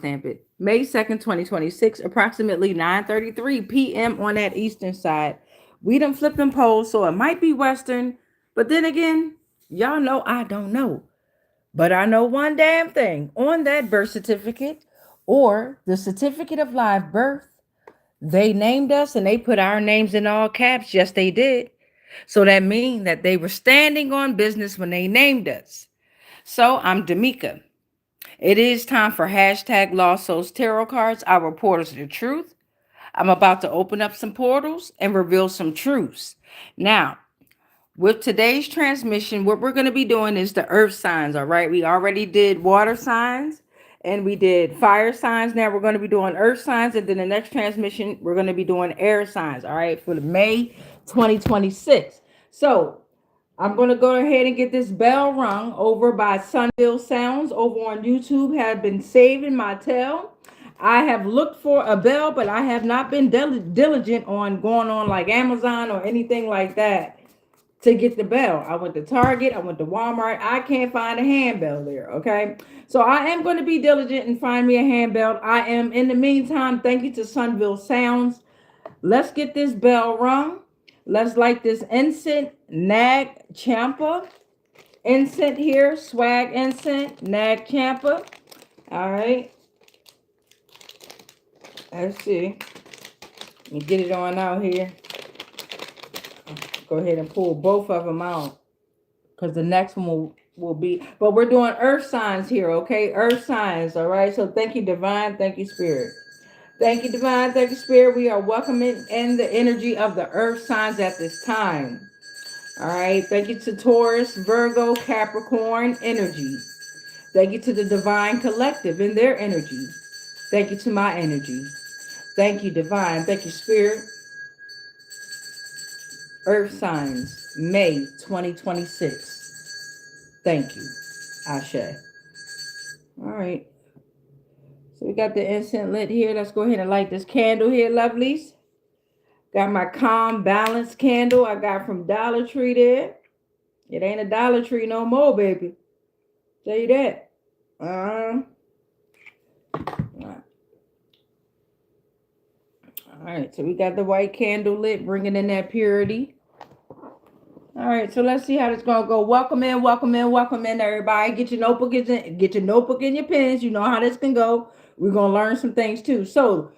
timestamp it. May 2nd, 2026, approximately 9:33 p.m. on that eastern side. We done flipped them poles, so it might be western. But then again, y'all know I don't know. But I know one damn thing. On that birth certificate or the certificate of live birth, they named us and they put our names in all caps. Yes, they did. So that means that they were standing on business when they named us. So I'm Damika. It is time for hashtag Lost Souls Tarot cards, our portals to the truth. I'm about to open up some portals and reveal some truths. Now, with today's transmission, what we're going to be doing is the earth signs, all right? We already did water signs and we did fire signs. Now we're going to be doing earth signs, and then the next transmission, we're going to be doing air signs, all right, for the May 2026. So I'm going to go ahead and get this bell rung over by Sunville Sounds over on YouTube. Have been saving my tail. I have looked for a bell, but I have not been diligent on going on like Amazon or anything like that to get the bell. I went to Target, I went to Walmart. I can't find a handbell there, okay? So I am going to be diligent and find me a handbell. I am, in the meantime, thank you to Sunville Sounds. Let's get this bell rung. Let's light this incense, Nag Champa incense here, swag incense, Nag Champa. All right. Let's see. Let me get it on out here. Go ahead and pull both of them out, because the next one will be, but we're doing earth signs here, okay? Earth signs, all right? So thank you, Divine. Thank you, Spirit. Thank you, Divine. Thank you, Spirit. We are welcoming in the energy of the earth signs at this time. All right. Thank you to Taurus, Virgo, Capricorn energy. Thank you to the Divine Collective in their energy. Thank you to my energy. Thank you, Divine. Thank you, Spirit. Earth signs, May 2026. Thank you, Ashe. All right. So we got the incense lit here. Let's go ahead and light this candle here, lovelies. Got my calm balance candle I got from Dollar Tree there. It ain't a Dollar Tree no more, baby. Tell you that. All right, so we got the white candle lit, bringing in that purity. All right, so let's see how this gonna go. Welcome in, welcome in, welcome in, everybody. Get your notebook and your pens. You know how this can go. We're gonna learn some things too. So,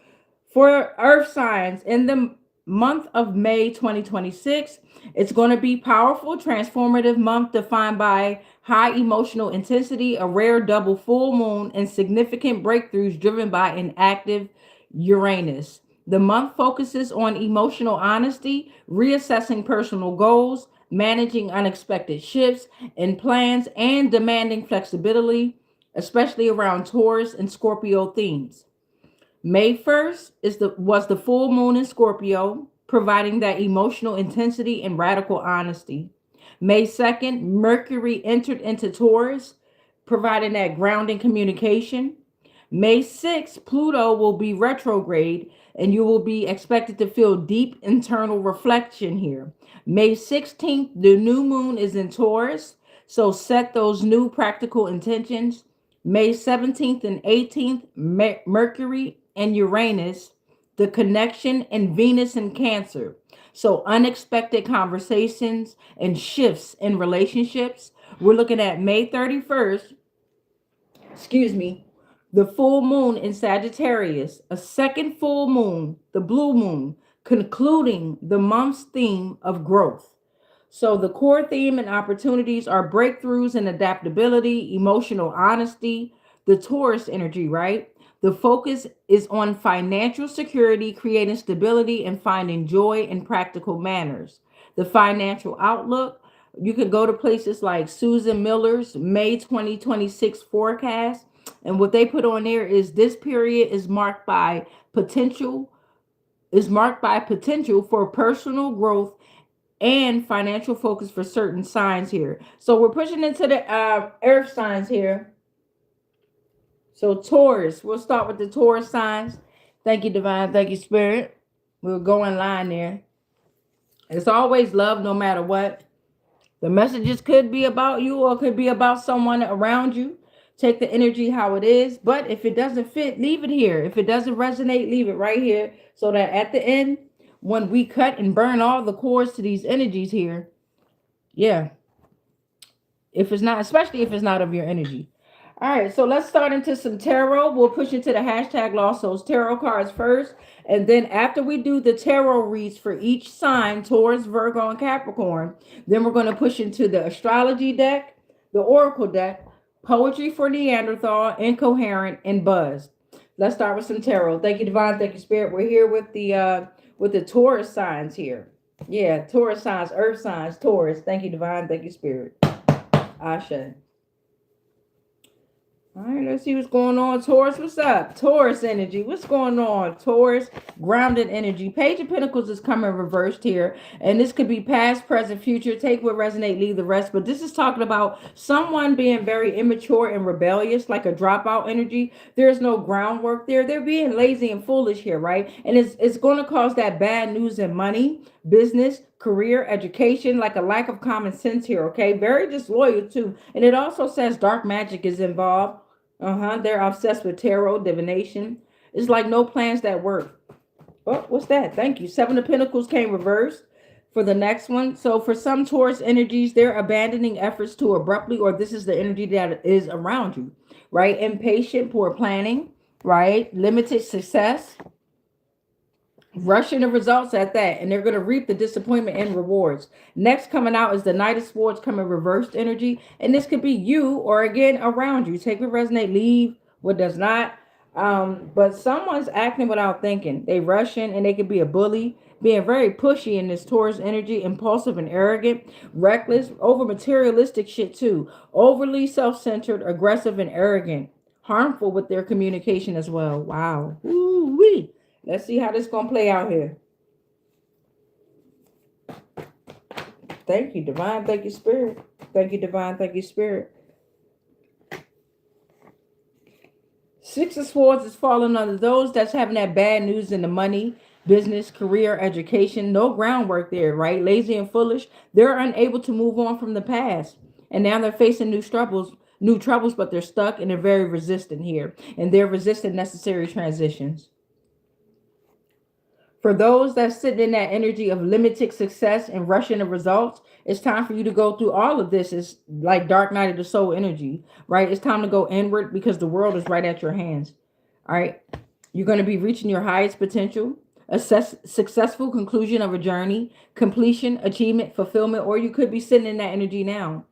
for earth signs in the month of May 2026, it's going to be powerful, transformative month defined by high emotional intensity, a rare double full moon, and significant breakthroughs driven by an active Uranus. The month focuses on emotional honesty, reassessing personal goals, managing unexpected shifts in plans, and demanding flexibility, especially around Taurus and Scorpio themes. May 1st was the full moon in Scorpio, providing that emotional intensity and radical honesty. May 2nd, Mercury entered into Taurus, providing that grounding communication. May 6th, Pluto will be retrograde, and you will be expected to feel deep internal reflection here. May 16th, the new moon is in Taurus, so set those new practical intentions. May 17th and 18th, Mercury and Uranus, the connection, and Venus in Cancer. So unexpected conversations and shifts in relationships. We're looking at May 31st, the full moon in Sagittarius, a second full moon, the blue moon, concluding the month's theme of growth. So the core theme and opportunities are breakthroughs and adaptability, emotional honesty, the Taurus energy, right? The focus is on financial security, creating stability, and finding joy in practical manners. The financial outlook, you can go to places like Susan Miller's May 2026 forecast. And what they put on there is this period is marked by potential for personal growth and financial focus for certain signs here. So we're pushing into the earth signs here. So Taurus, we'll start with the Taurus signs. Thank you, Divine. Thank you, Spirit. We'll go in line there. It's always love no matter what. The messages could be about you or could be about someone around you. Take the energy how it is, but if it doesn't fit, leave it here. If it doesn't resonate, leave it right here, so that at the end, when we cut and burn all the cords to these energies here, yeah, if it's not, especially if it's not of your energy. All right, so let's start into some tarot. We'll push into the hashtag Lost Souls tarot cards first. And then after we do the tarot reads for each sign, Taurus, Virgo, and Capricorn, then we're going to push into the astrology deck, the oracle deck, poetry for Neanderthal, incoherent, and buzz. Let's start with some tarot. Thank you, Divine. Thank you, Spirit. We're here with the Taurus signs here. Yeah, Taurus signs, earth signs, Taurus. Thank you, Divine. Thank you, Spirit. Asha. All right, let's see what's going on. Taurus, what's up? Taurus energy, what's going on? Taurus, grounded energy. Page of Pentacles is coming reversed here. And this could be past, present, future. Take what resonate, leave the rest. But this is talking about someone being very immature and rebellious, like a dropout energy. There's no groundwork there. They're being lazy and foolish here, right? And it's going to cause that bad news in money, business, career, education, like a lack of common sense here, okay? Very disloyal too. And it also says dark magic is involved. They're obsessed with tarot, divination. It's like no plans that work. Oh, what's that? Thank you. Seven of Pentacles came reversed for the next one. So for some Taurus energies, they're abandoning efforts to abruptly, or this is the energy that is around you, right? Impatient, poor planning, right? Limited success. Rushing the results at that, and they're going to reap the disappointment and rewards. Next coming out is the Knight of Swords coming reversed energy, and this could be you or again around you. Take what resonate, leave what does not. But someone's acting without thinking. They rushing, and they could be a bully, being very pushy in this Taurus energy, impulsive and arrogant, reckless, over materialistic shit too, overly self-centered, aggressive and arrogant, harmful with their communication as well. Wow. Ooh-wee. Let's see how this is going to play out here. Thank you, Divine. Thank you, Spirit. Thank you, Divine. Thank you, Spirit. Six of Swords is falling under those that's having that bad news in the money, business, career, education. No groundwork there, right? Lazy and foolish. They're unable to move on from the past. And now they're facing new troubles, but they're stuck and they're very resistant here. And they're resisting necessary transitions. For those that's sitting in that energy of limited success and rushing the results, it's time for you to go through all of this. It's like Dark Night of the Soul energy, right? It's time to go inward because the world is right at your hands. All right. You're going to be reaching your highest potential, successful conclusion of a journey, completion, achievement, fulfillment, or you could be sitting in that energy now.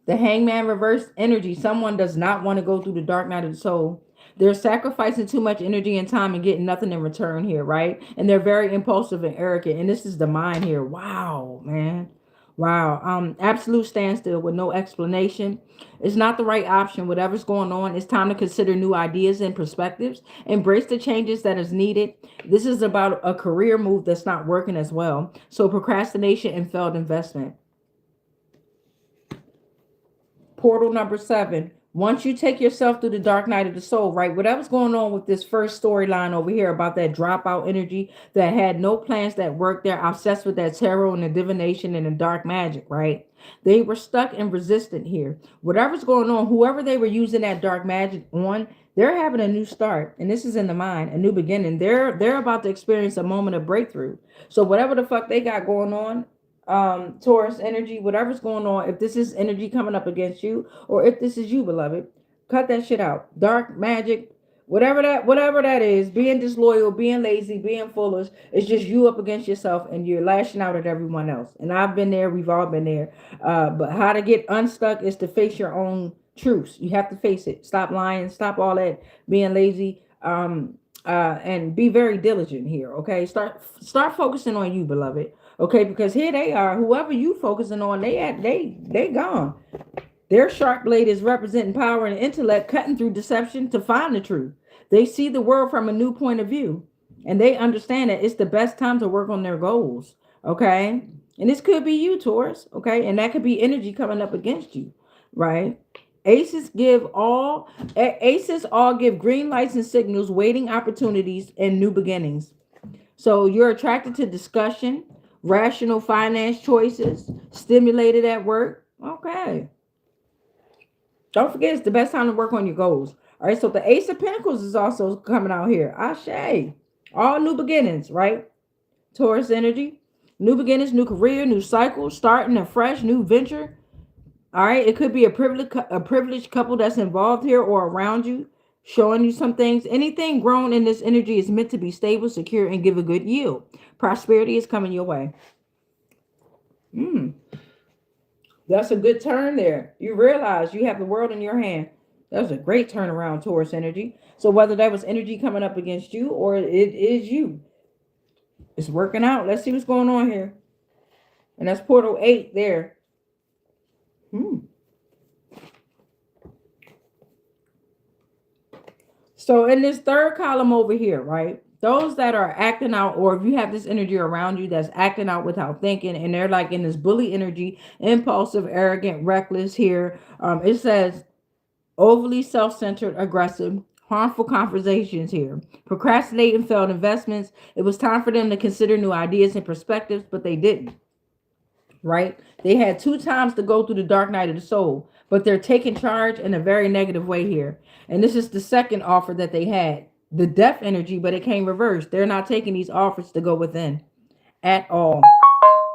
The Hangman reversed energy. Someone does not want to go through the Dark Night of the Soul. They're sacrificing too much energy and time and getting nothing in return here, right? And they're very impulsive and arrogant. And this is the mind here. Wow, man. Wow. Absolute standstill with no explanation. It's not the right option. Whatever's going on, it's time to consider new ideas and perspectives. Embrace the changes that is needed. This is about a career move that's not working as well. So procrastination and failed investment. Portal number 7. Once you take yourself through the Dark Night of the Soul, right? Whatever's going on with this first storyline over here about that dropout energy that had no plans that worked, they're obsessed with that tarot and the divination and the dark magic, right? They were stuck and resistant here. Whatever's going on, whoever they were using that dark magic on, they're having a new start. And this is in the mind, a new beginning. They're about to experience a moment of breakthrough. So whatever the fuck they got going on, Taurus energy, whatever's going on, if this is energy coming up against you, or if this is you, beloved, cut that shit out. Dark magic, whatever that is, being disloyal, being lazy, being foolish, it's just you up against yourself and you're lashing out at everyone else. And I've been there, we've all been there. But how to get unstuck is to face your own truths. You have to face it. Stop lying, stop all that being lazy, and be very diligent here. Okay, start focusing on you, beloved. Okay, because here they are. Whoever you focusing on, they gone. Their sharp blade is representing power and intellect, cutting through deception to find the truth. They see the world from a new point of view, and they understand that it's the best time to work on their goals. Okay, and this could be you, Taurus. Okay, and that could be energy coming up against you, right? Aces all give green lights and signals, waiting opportunities and new beginnings. So you're attracted to discussion, rational finance choices, stimulated at work. Okay. Don't forget, it's the best time to work on your goals. All right, so the Ace of Pentacles is also coming out here. Ashe. All new beginnings, right? Taurus energy. New beginnings, new career, new cycle, starting a fresh new venture. All right, it could be a privileged couple that's involved here or around you, showing you some things. Anything grown in this energy is meant to be stable, secure, and give a good yield. Prosperity is coming your way. That's a good turn there. You realize you have the world in your hand. That was a great turnaround, Taurus energy. So whether that was energy coming up against you or it is you, it's working out. Let's see what's going on here. And that's portal 8 there. So in this third column over here, right? Those that are acting out, or if you have this energy around you that's acting out without thinking, and they're like in this bully energy, impulsive, arrogant, reckless here. It says overly self-centered, aggressive, harmful conversations here, procrastinating failed investments. It was time for them to consider new ideas and perspectives, but they didn't. Right? They had 2 times to go through the dark night of the soul, but they're taking charge in a very negative way here. And this is the second offer that they had, the death energy, but it came reversed. They're not taking these offers to go within at all.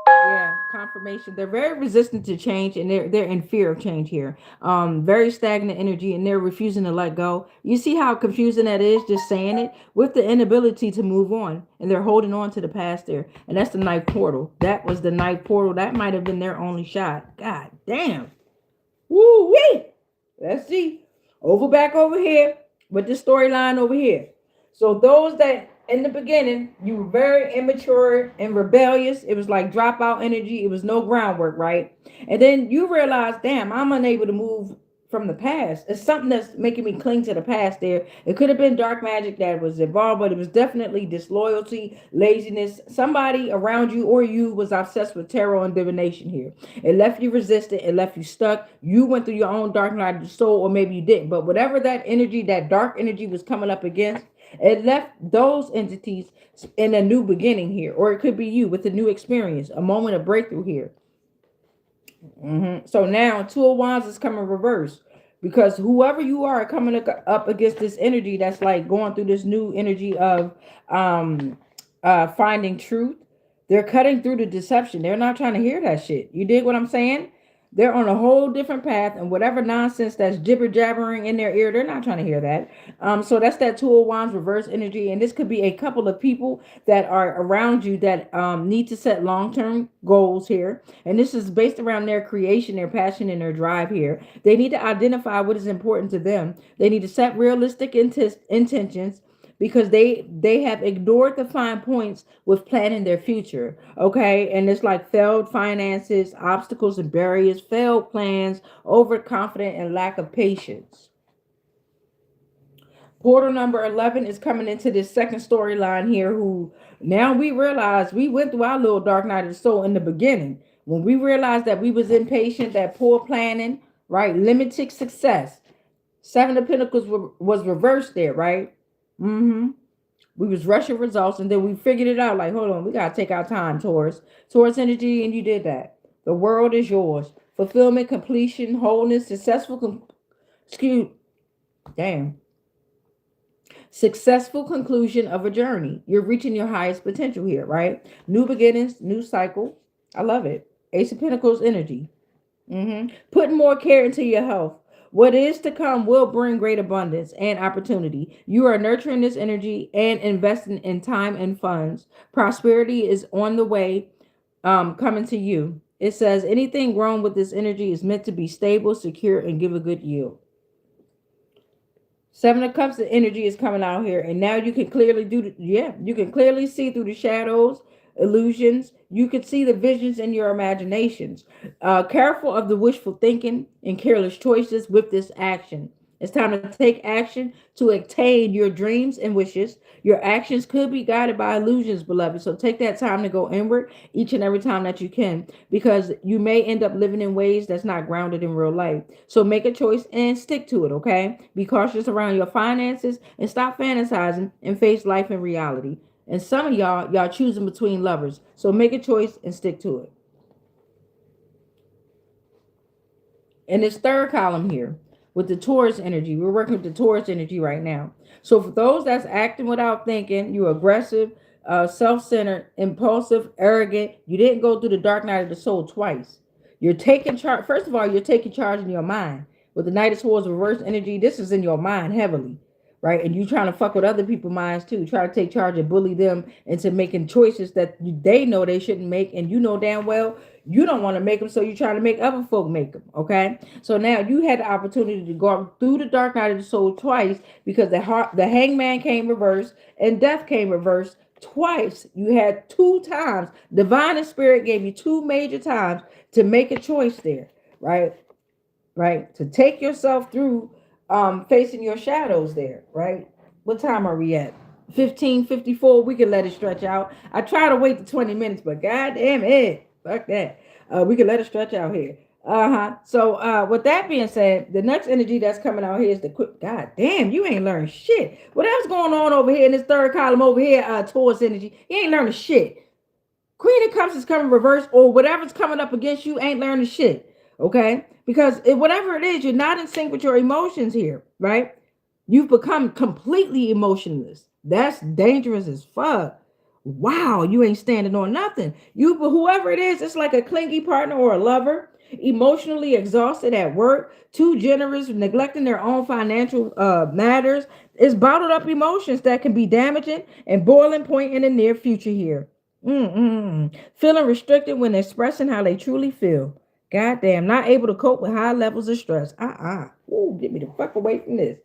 Yeah, confirmation. They're very resistant to change, and they're in fear of change here. Very stagnant energy, and they're refusing to let go. You see how confusing that is, just saying it, with the inability to move on, and they're holding on to the past there. And that's the ninth portal. That was the ninth portal. That might have been their only shot. God damn. Woo wee. Let's see. Back over here with the storyline over here. So those that in the beginning, you were very immature and rebellious. It was like dropout energy. It was no groundwork, right? And then you realize, damn, I'm unable to move from the past. It's something that's making me cling to the past there. It could have been dark magic that was involved, but it was definitely disloyalty, laziness. Somebody around you or you was obsessed with tarot and divination here. It left you resistant. It left you stuck. You went through your own dark night of the soul, or maybe you didn't. But whatever that energy, that dark energy was coming up against, it left those entities in a new beginning here, or it could be you with a new experience, a moment of breakthrough here. So now 2 of Wands is coming reverse, because whoever you are coming up against this energy that's like going through this new energy of finding truth. They're cutting through the deception. They're not trying to hear that shit. You dig what I'm saying? They're on a whole different path, and whatever nonsense that's jibber jabbering in their ear, they're not trying to hear that. So that's that 2 of Wands reverse energy, and this could be a couple of people that are around you that need to set long-term goals here, and this is based around their creation, their passion, and their drive here. They need to identify what is important to them. They need to set realistic intentions, because they have ignored the fine points with planning their future. Okay, and it's like failed finances, obstacles and barriers, failed plans, overconfident, and lack of patience. Portal number 11 is coming into this second storyline here, who now we realize we went through our little dark night of the soul in the beginning, when we realized that we was impatient, that poor planning, right, limited success. 7 of Pentacles was reversed there, right? We was rushing results, and then we figured it out, like, hold on, we gotta take our time, Taurus energy, and you did that. The world is yours. Fulfillment, completion, wholeness, successful conclusion of a journey. You're reaching your highest potential here, right? New beginnings, new cycle. I love it. Ace of Pentacles energy. Putting more care into your health. What is to come will bring great abundance and opportunity. You are nurturing this energy and investing in time and funds. Prosperity is on the way, coming to you. It says anything grown with this energy is meant to be stable, secure, and give a good yield. 7 of Cups, the energy is coming out here, and now you can clearly you can clearly see through the shadows, illusions. You can see the visions in your imaginations. Careful of the wishful thinking and careless choices with this action. It's time to take action to attain your dreams and wishes. Your actions could be guided by illusions, beloved. So take that time to go inward each and every time that you can, because you may end up living in ways that's not grounded in real life. So make a choice and stick to it, okay? Be cautious around your finances and stop fantasizing and face life in reality. And some of y'all choosing between lovers. So make a choice and stick to it. In this third column here, with the Taurus energy. We're working with the Taurus energy right now. So for those that's acting without thinking, you're aggressive, self-centered, impulsive, arrogant. You didn't go through the dark night of the soul twice. You're taking charge. First of all, you're taking charge in your mind. With the Knight of Swords reverse energy, this is in your mind heavily, right? And you trying to fuck with other people's minds too. Try to take charge and bully them into making choices that they know they shouldn't make, and you know damn well you don't want to make them, so you're trying to make other folk make them. Okay, so now you had the opportunity to go through the dark night of the soul twice because the hangman came reversed and death came reversed twice. You had two times. Divine and spirit gave you two major times to make a choice there, right? Right? To take yourself through facing your shadows there, right? What time are we at? 15:54. We can let it stretch out. I try to wait the 20 minutes, but god damn it. Fuck that. We can let it stretch out here. So with that being said, the next energy that's coming out here is the quick. God damn, you ain't learned shit. What else going on over here in this third column over here, Taurus energy? You ain't learning shit. Queen of Cups is coming reverse, or whatever's coming up against you ain't learning shit. Okay? Because whatever it is, you're not in sync with your emotions here, right? You've become completely emotionless. That's dangerous as fuck. Wow, you ain't standing on nothing. Whoever it is, it's like a clingy partner or a lover, emotionally exhausted at work, too generous, neglecting their own financial matters. It's bottled up emotions that can be damaging and boiling point in the near future here. Feeling restricted when expressing how they truly feel. Goddamn, not able to cope with high levels of stress. Ooh, get me the fuck away from this.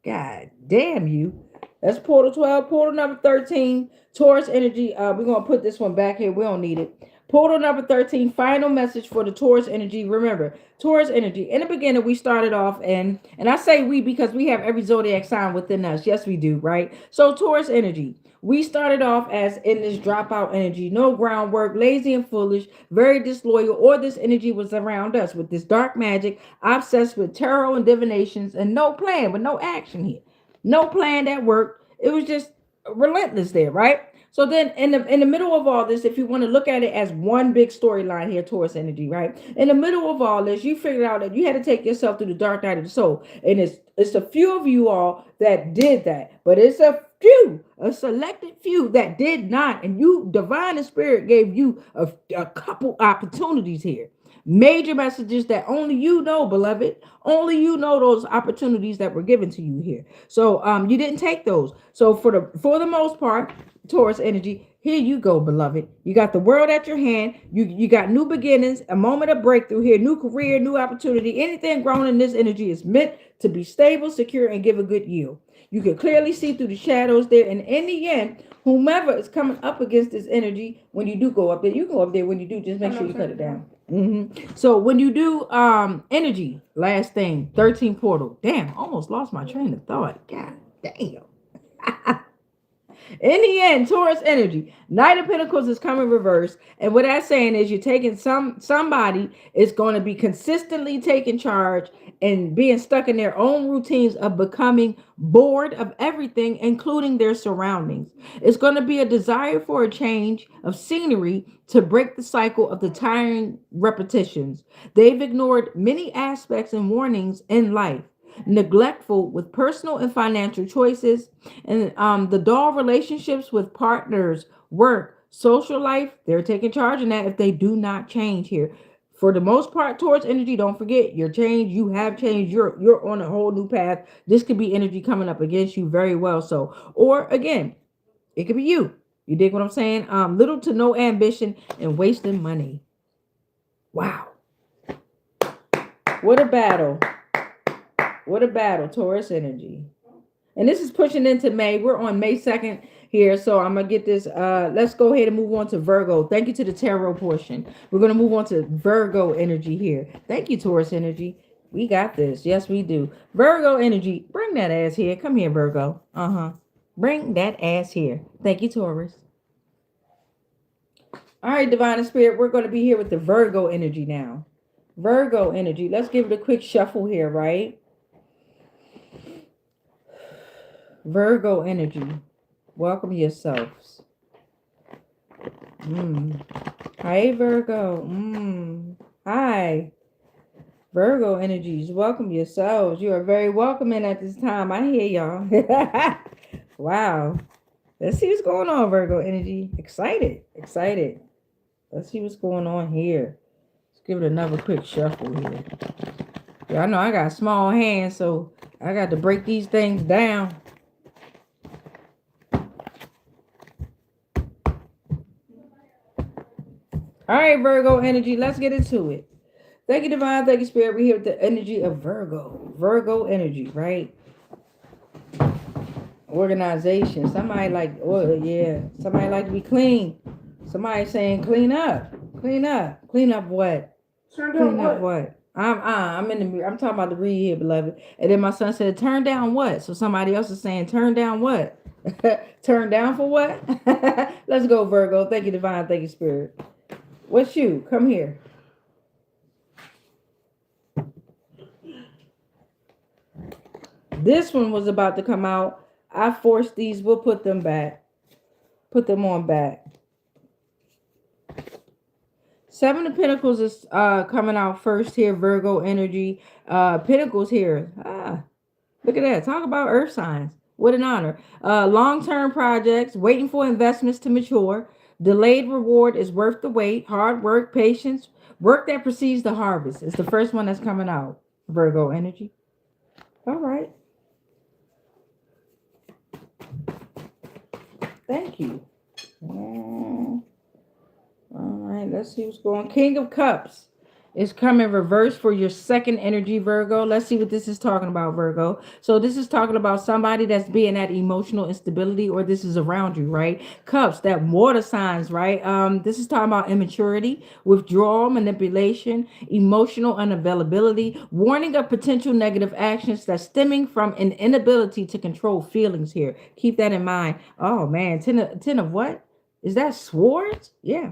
God damn you. That's portal 12, portal number 13, Taurus energy. We're going to put this one back here. We don't need it. Portal number 13, final message for the Taurus energy. Remember, Taurus energy. In the beginning, we started off, and I say we because we have every zodiac sign within us. Yes, we do, right? So Taurus energy. We started off as in this dropout energy, no groundwork, lazy and foolish, very disloyal, or this energy was around us with this dark magic, obsessed with tarot and divinations, and no plan, but no action here. No plan that worked. It was just relentless there, right? So then in the middle of all this, if you want to look at it as one big storyline here, Taurus energy, right? In the middle of all this, you figured out that you had to take yourself through the dark night of the soul. And it's a few of you all that did that, but it's a selected few that did not. And you, divine and spirit, gave you a couple opportunities here. Major messages that only you know, beloved. Only you know those opportunities that were given to you here. So you didn't take those. So for the most part, Taurus energy, here you go, beloved. You got the world at your hand. You got new beginnings, a moment of breakthrough here, new career, new opportunity. Anything grown in this energy is meant to be stable, secure, and give a good yield. You can clearly see through the shadows there. And in the end, whomever is coming up against this energy, when you do go up there, you go up there. When you do, just make sure you cut it down. So when you do energy, last thing, 13 portal. Damn, almost lost my train of thought. God damn. In the end, Taurus energy, Knight of Pentacles is coming reverse. And what that's saying is you're taking somebody is going to be consistently taking charge and being stuck in their own routines of becoming bored of everything, including their surroundings. It's going to be a desire for a change of scenery to break the cycle of the tiring repetitions. They've ignored many aspects and warnings in life, neglectful with personal and financial choices, and the dull relationships with partners, work, social life. They're taking charge in that if they do not change here. For the most part, Taurus energy, don't forget you're changed. You have changed. You're on a whole new path. This could be energy coming up against you very well. So, or again, it could be you. You dig what I'm saying? Little to no ambition and wasting money. Wow. What a battle. What a battle, Taurus energy. And this is pushing into May. We're on May 2nd here. So I'm going to get this. Let's go ahead and move on to Virgo. Thank you to the tarot portion. We're going to move on to Virgo energy here. Thank you, Taurus energy. We got this. Yes, we do. Virgo energy. Bring that ass here. Come here, Virgo. Bring that ass here. Thank you, Taurus. All right, Divine and Spirit. We're going to be here with the Virgo energy now. Virgo energy. Let's give it a quick shuffle here, right? Virgo energy. Welcome yourselves. Hi, Virgo. Hi. Virgo energies, welcome yourselves. You are very welcoming at this time. I hear y'all. Wow. Let's see what's going on, Virgo energy. Excited. Excited. Let's see what's going on here. Let's give it another quick shuffle here. Y'all know I got small hands, so I got to break these things down. All right, Virgo energy. Let's get into it. Thank you, Divine. Thank you, Spirit. We're here with the energy of Virgo. Virgo energy, right? Organization. Somebody like, oh yeah. Somebody like to be clean. Somebody saying clean up. Clean up. Clean up what? Clean up what? I'm talking about the read here, beloved. And then my son said, turn down what? So somebody else is saying, turn down what? Turn down for what? Let's go, Virgo. Thank you, Divine. Thank you, Spirit. What's you? Come here. This one was about to come out. I forced these. We'll put them back. Put them on back. Seven of Pentacles is coming out first here, Virgo energy. Pentacles here. Look at that. Talk about earth signs. What an honor. Long-term projects, waiting for investments to mature. Delayed reward is worth the wait. Hard work, patience, work that precedes the harvest. It's the first one that's coming out, Virgo energy. All right. Thank you. All right, let's see what's going on. King of Cups is coming reverse for your second energy, Virgo. Let's see what this is talking about, Virgo. So this is talking about somebody that's being at emotional instability, or this is around you, right? Cups, that water signs, right? This is talking about immaturity, withdrawal, manipulation, emotional unavailability, warning of potential negative actions that's stemming from an inability to control feelings here. Keep that in mind. Oh man, ten of what? Is that swords? Yeah.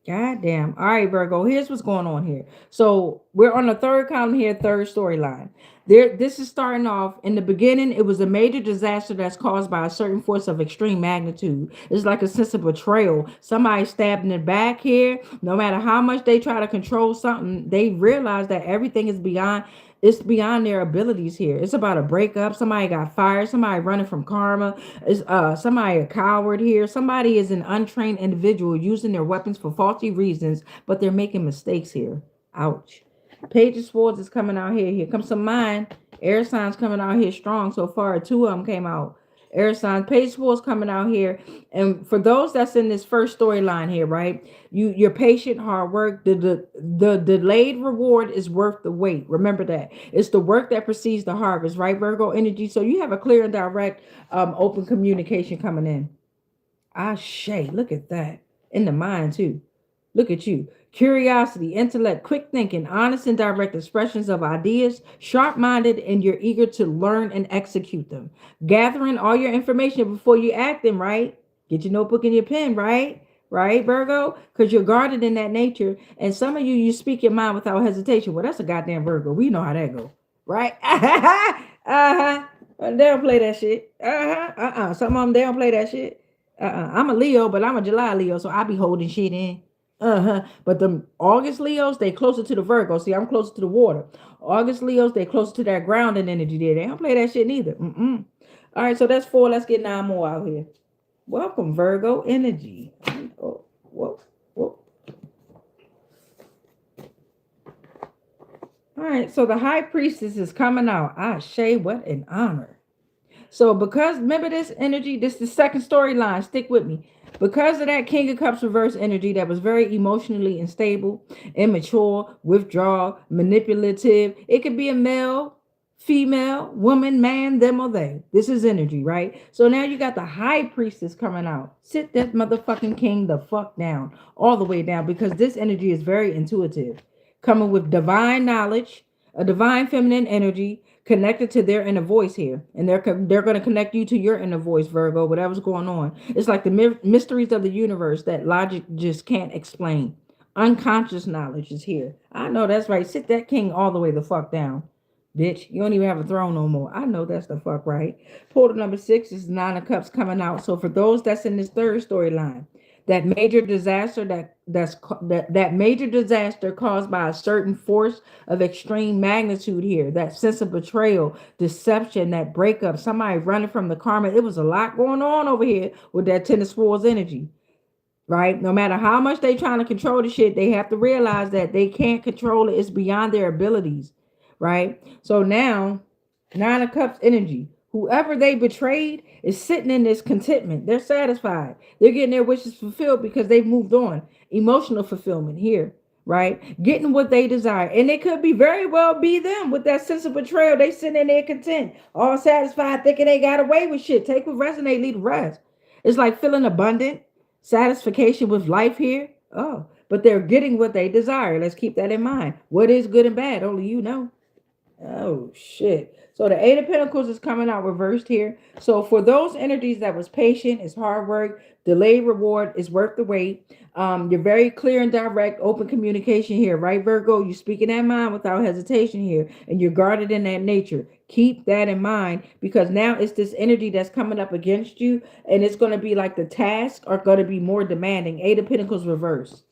God damn. All right, Virgo. Here's what's going on here. So we're on the third column here, third storyline. This is starting off in the beginning. It was a major disaster that's caused by a certain force of extreme magnitude. It's like a sense of betrayal. Somebody stabbed in the back here. No matter how much they try to control something, they realize that everything is beyond. It's beyond their abilities here. It's about a breakup. Somebody got fired. Somebody running from karma. Is somebody a coward here? Somebody is an untrained individual using their weapons for faulty reasons, but they're making mistakes here. Ouch. Page of Swords is coming out here. Here comes some mind. Air signs coming out here strong so far. Two of them came out. Air signs. Page of Swords coming out here. And for those that's in this first storyline here, right? You're patient, hard work. The delayed reward is worth the wait. Remember that. It's the work that precedes the harvest, right, Virgo energy? So you have a clear and direct open communication coming in. Shay, look at that. In the mind, too. Look at you. Curiosity, intellect, quick thinking, honest and direct expressions of ideas, sharp-minded, and you're eager to learn and execute them. Gathering all your information before you act them, right? Get your notebook and your pen, right? Right, Virgo? Because you're guarded in that nature. And some of you speak your mind without hesitation. Well, that's a goddamn Virgo. We know how that go. Right? They don't play that shit. Some of them, they don't play that shit. I'm a Leo, but I'm a July Leo, so I be holding shit in. But the August Leos, they closer to the Virgo. See, I'm closer to the water. August Leos, they closer to that grounding energy there. They don't play that shit neither. All right, so that's 4. Let's get 9 more out here. Welcome, Virgo energy. Oh, whoa. All right, so the High Priestess is coming out. Shay, what an honor. So because, remember this energy, this is the second storyline. Stick with me. Because of that King of Cups reverse energy that was very emotionally unstable, immature, withdrawal, manipulative. It could be a male, female, woman, man, them or they. This is energy, right? So now you got the High Priestess coming out. Sit that motherfucking king the fuck down. All the way down. Because this energy is very intuitive. Coming with divine knowledge, a divine feminine energy, connected to their inner voice here, and they're going to connect you to your inner voice, Virgo, whatever's going on. It's like the mysteries of the universe that logic just can't explain. Unconscious knowledge is here. I know that's right. Sit that king all the way the fuck down, bitch. You don't even have a throne no more. I know that's the fuck right. Portal number 6 is 9 of Cups coming out. So for those that's in this third storyline, That major disaster that major disaster caused by a certain force of extreme magnitude here. That sense of betrayal, deception, that breakup, somebody running from the karma. It was a lot going on over here with that Ten of Swords energy, right? No matter how much they trying to control the shit, they have to realize that they can't control it. It's beyond their abilities, right? So now, Nine of Cups energy. Whoever they betrayed is sitting in this contentment. They're satisfied. They're getting their wishes fulfilled because they've moved on. Emotional fulfillment here, right? Getting what they desire. And it could be very well be them with that sense of betrayal. They sitting in there content, all satisfied, thinking they got away with shit. Take what resonate, leave the rest. It's like feeling abundant, satisfaction with life here. Oh, but they're getting what they desire. Let's keep that in mind. What is good and bad? Only you know. Oh shit. So the Eight of Pentacles is coming out reversed here. So for those energies that was patient, it's hard work, delayed reward is worth the wait. You're very clear and direct, open communication here, right, Virgo? You're speaking that mind without hesitation here, and you're guarded in that nature. Keep that in mind because now it's this energy that's coming up against you, and it's going to be like the tasks are going to be more demanding. Eight of Pentacles reverse,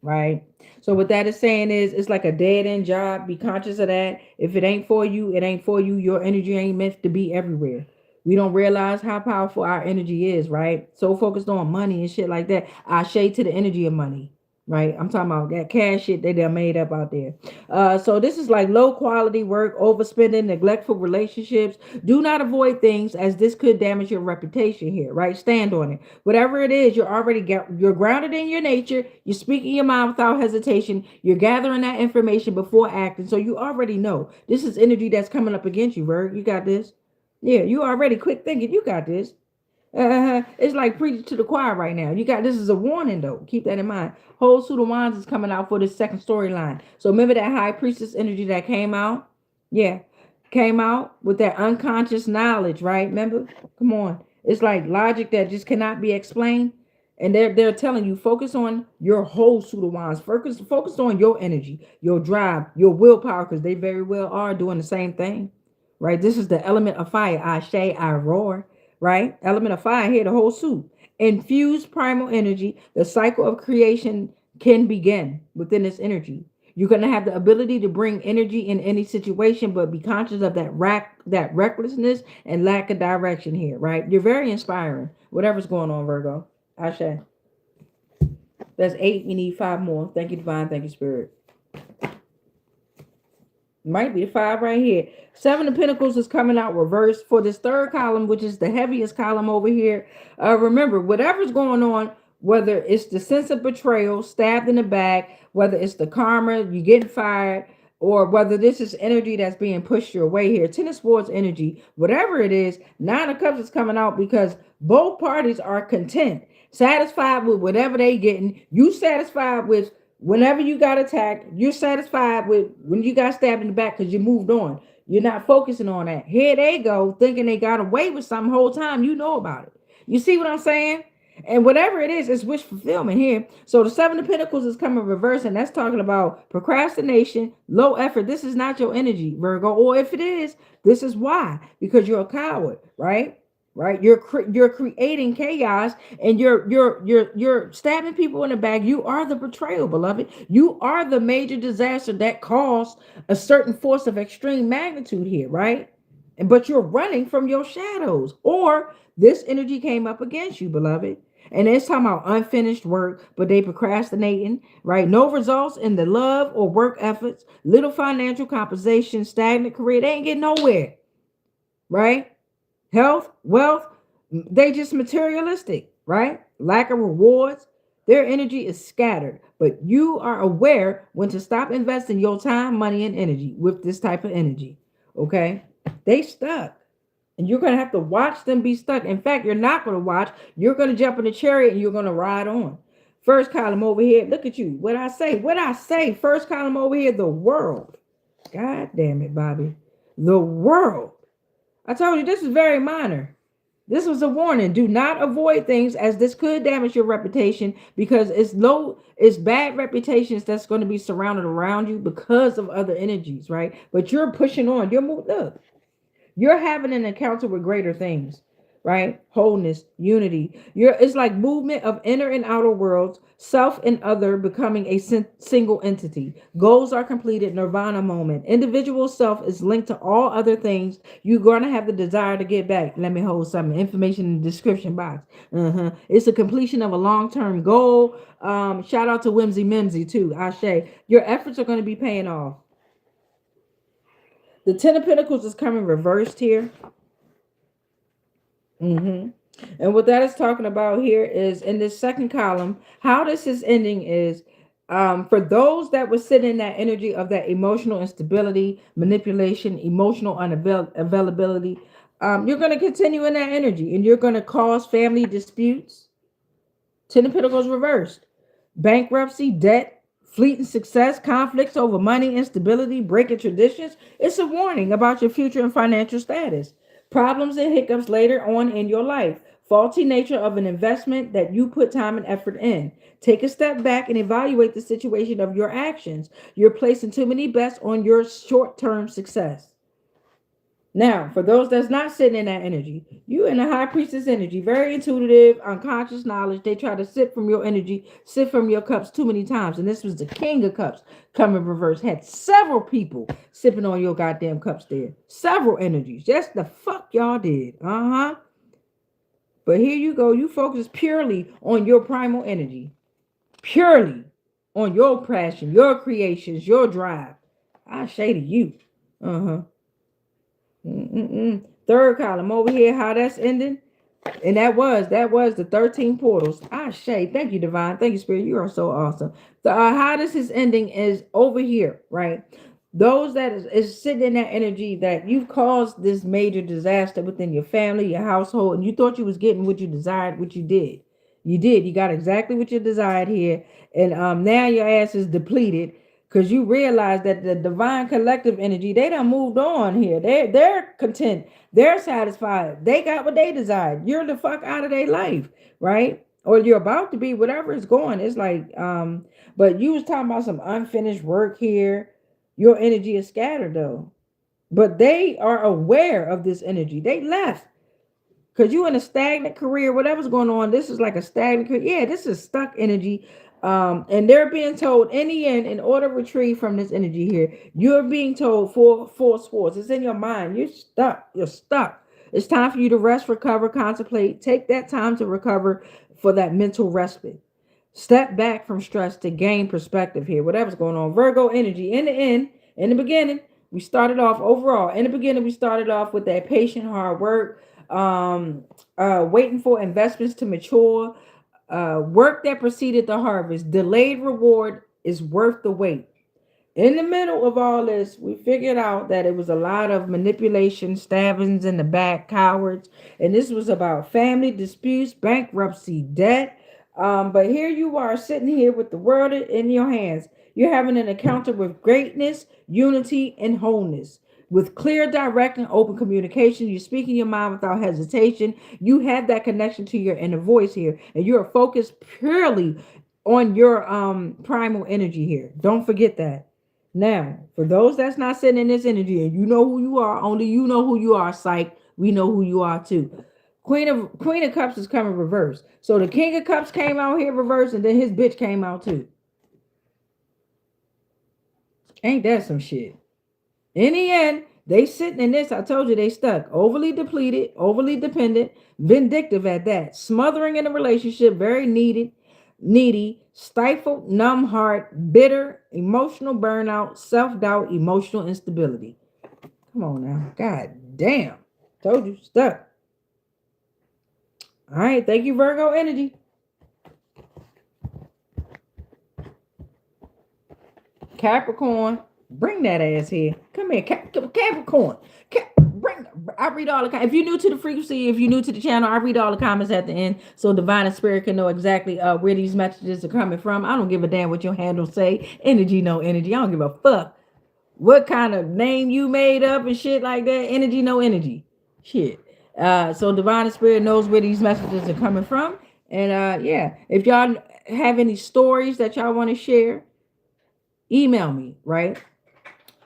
right? So what that is saying is it's like a dead end job. Be conscious of that. If it ain't for you, it ain't for you. Your energy ain't meant to be everywhere. We don't realize how powerful our energy is, right? So focused on money and shit like that. I shade to the energy of money, right? I'm talking about that cash shit they done made up out there. So this is like low quality work, overspending, neglectful relationships. Do not avoid things as this could damage your reputation here, right? Stand on it. Whatever it is, you're grounded in your nature. You're speaking your mind without hesitation. You're gathering that information before acting. So you already know this is energy that's coming up against you, Virg. You got this. Yeah, you already quick thinking. You got this. It's like preaching to the choir right now. You got this is a warning though. Keep that in mind. Whole suit of wands is coming out for this second storyline. So remember that high priestess energy that came out? Yeah. Came out with that unconscious knowledge, right? Remember? Come on. It's like logic that just cannot be explained. And they're telling you focus on your whole suit of wands. Focus on your energy, your drive, your willpower, because they very well are doing the same thing. Right? This is the element of fire. I say, I roar, right? Element of fire here, the whole suit. Infuse primal energy. The cycle of creation can begin within this energy. You're going to have the ability to bring energy in any situation, but be conscious of that recklessness and lack of direction here, right? You're very inspiring. Whatever's going on, Virgo. Ashe. That's 8. You need 5 more. Thank you, Divine. Thank you, Spirit. Might be the 5 right here. 7 of Pentacles is coming out reversed for this third column, which is the heaviest column over here. Remember, whatever's going on, whether it's the sense of betrayal, stabbed in the back, whether it's the karma, you getting fired, or whether this is energy that's being pushed your way here. Ten of Swords energy, whatever it is, 9 of Cups is coming out because both parties are content, satisfied with whatever they getting. You satisfied with whenever you got attacked, you're satisfied with when you got stabbed in the back because you moved on. You're not focusing on that. Here they go, thinking they got away with something whole time. You know about it. You see what I'm saying? And whatever it is, it's wish fulfillment here. So the 7 of Pentacles is coming reverse, and that's talking about procrastination, low effort. This is not your energy, Virgo. Or if it is, this is why. Because you're a coward, right? Right, you're creating chaos, and you're stabbing people in the back. You are the betrayal, beloved. You are the major disaster that caused a certain force of extreme magnitude here, right? But you're running from your shadows, or this energy came up against you, beloved. And it's talking about unfinished work, but they procrastinating, right? No results in the love or work efforts, little financial compensation, stagnant career. They ain't getting nowhere, right? Health, wealth, they just materialistic, right? Lack of rewards. Their energy is scattered, but you are aware when to stop investing your time, money, and energy with this type of energy, okay? They stuck, and you're going to have to watch them be stuck. In fact, you're not going to watch. You're going to jump in the chariot, and you're going to ride on. First column over here, look at you. What I say? First column over here, the world. God damn it, Bobby. The world. I told you this is very minor. This was a warning. Do not avoid things as this could damage your reputation because it's bad reputations that's going to be surrounded around you because of other energies, right? But you're pushing on. You're moved up. You're having an encounter with greater things. right? Wholeness, unity. It's like movement of inner and outer worlds, self and other becoming a single entity. Goals are completed, nirvana moment. Individual self is linked to all other things. You're going to have the desire to get back. Let me hold some information in the description box. It's a completion of a long-term goal. Shout out to Whimsy Mimsy too. Ashe. Your efforts are going to be paying off. The Ten of Pentacles is coming reversed here. And what that is talking about here is in this second column, how this is ending is for those that were sitting in that energy of that emotional instability, manipulation, emotional unavailability, you're going to continue in that energy and you're going to cause family disputes. Ten of Pentacles reversed. Bankruptcy, debt, fleeting success, conflicts over money, instability, breaking traditions. It's a warning about your future and financial status. Problems and hiccups later on in your life. Faulty nature of an investment that you put time and effort in. Take a step back and evaluate the situation of your actions. You're placing too many bets on your short-term success. Now, for those that's not sitting in that energy, you in the high priestess energy, very intuitive, unconscious knowledge. They try to sip from your energy, sip from your cups too many times. And this was the king of cups coming reverse. Had several people sipping on your goddamn cups there. Several energies. Yes, the fuck y'all did. But here you go. You focus purely on your primal energy. Purely on your passion, your creations, your drive. I say to you. Third column over here, how that's ending. And that was the 13 portals. Thank you, divine. Thank you, spirit. You are so awesome. The how this is ending is over here, right? Those that is sitting in that energy that you've caused this major disaster within your family, your household, and you thought you was getting what you desired, what you did. You got exactly what you desired here. And now your ass is depleted because you realize that the divine collective energy, they done moved on here. They're content. They're satisfied. They got what they desired. You're the fuck out of their life, right? Or you're about to be, whatever is going. It's like, but you was talking about some unfinished work here. Your energy is scattered though. But they are aware of this energy. They left. Because you in a stagnant career, whatever's going on, this is like a stagnant career. Yeah, this is stuck energy. And they're being told in the end, in order to retrieve from this energy here, you're being told for sports. It's in your mind. You're stuck. You're stuck. It's time for you to rest, recover, contemplate. Take that time to recover for that mental respite. Step back from stress to gain perspective here. Whatever's going on. Virgo energy. In the end, in the beginning, we started off overall. In the beginning, we started off with that patient hard work. Waiting for investments to mature, work that preceded the harvest. Delayed reward is worth the wait. In the middle of all this, we figured out that it was a lot of manipulation, stabbings in the back, cowards, and this was about family disputes, bankruptcy, debt. But here you are sitting here with the world in your hands. You're having an encounter with greatness, unity, and wholeness. With clear, direct, and open communication, you're speaking your mind without hesitation. You have that connection to your inner voice here, and you're focused purely on your primal energy here. Don't forget that. Now, for those that's not sitting in this energy, and you know who you are, only you know who you are, psych. We know who you are too. Queen of Cups is coming reverse. So the King of Cups came out here reverse, and then his bitch came out too. Ain't that some shit? In the end, they sitting in this. I told you they stuck. Overly depleted, overly dependent, vindictive at that. Smothering in a relationship, very needy, stifled, numb heart, bitter, emotional burnout, self-doubt, emotional instability. Come on now. God damn. Told you, stuck. All right. Thank you, Virgo energy. Capricorn. Bring that ass here. Come here, Capricorn. I read all the. If you're new to the frequency, if you're new to the channel, I read all the comments at the end, so divine and spirit can know exactly where these messages are coming from. I don't give a damn what your handle say. Energy, no energy. I don't give a fuck what kind of name you made up and shit like that. Energy, no energy. Shit. So divine and spirit knows where these messages are coming from, and yeah, if y'all have any stories that y'all want to share, email me, right?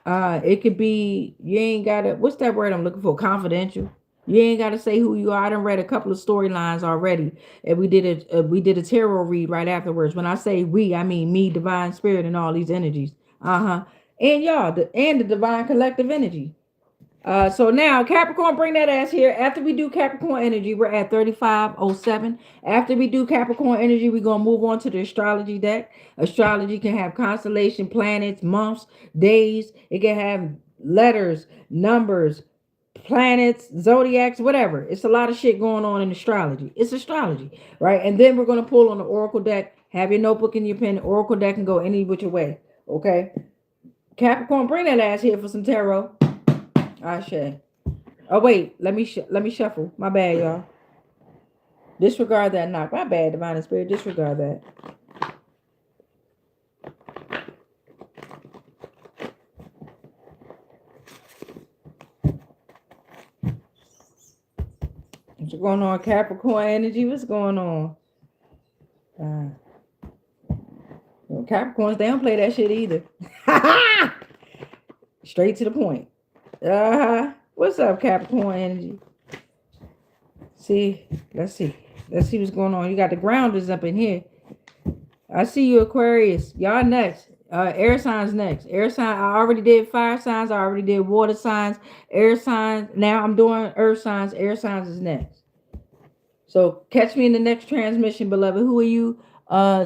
It could be, you ain't gotta, what's that word I'm looking for? Confidential. You ain't got to say who you are. I done read a couple of storylines already, and we did a tarot read right afterwards. When I say we, I mean me, divine spirit, and all these energies. And y'all, and the divine collective energy. So now Capricorn, bring that ass here. After we do Capricorn energy, we're at 3507. After we do Capricorn energy, we're gonna move on to the astrology deck. Astrology can have constellation, planets, months, days. It can have letters, numbers, planets, zodiacs, whatever. It's a lot of shit going on in astrology. It's astrology, right? And then we're gonna pull on the oracle deck. Have your notebook and your pen. Oracle deck can go any which way. Okay. Capricorn, bring that ass here for some tarot. Ashe. Oh wait, let me shuffle. My bad, y'all. Disregard that knock. My bad, divine spirit. Disregard that. What's going on, Capricorn energy? What's going on? Capricorns, they don't play that shit either. Straight to the point. What's up, Capricorn energy? Let's see what's going on. You got the grounders up in here. I see you, Aquarius. Y'all next. Air signs next. Air sign. I already did fire signs. I already did water signs. Air signs. Now I'm doing earth signs. Air signs is next. So catch me in the next transmission, beloved. Who are you?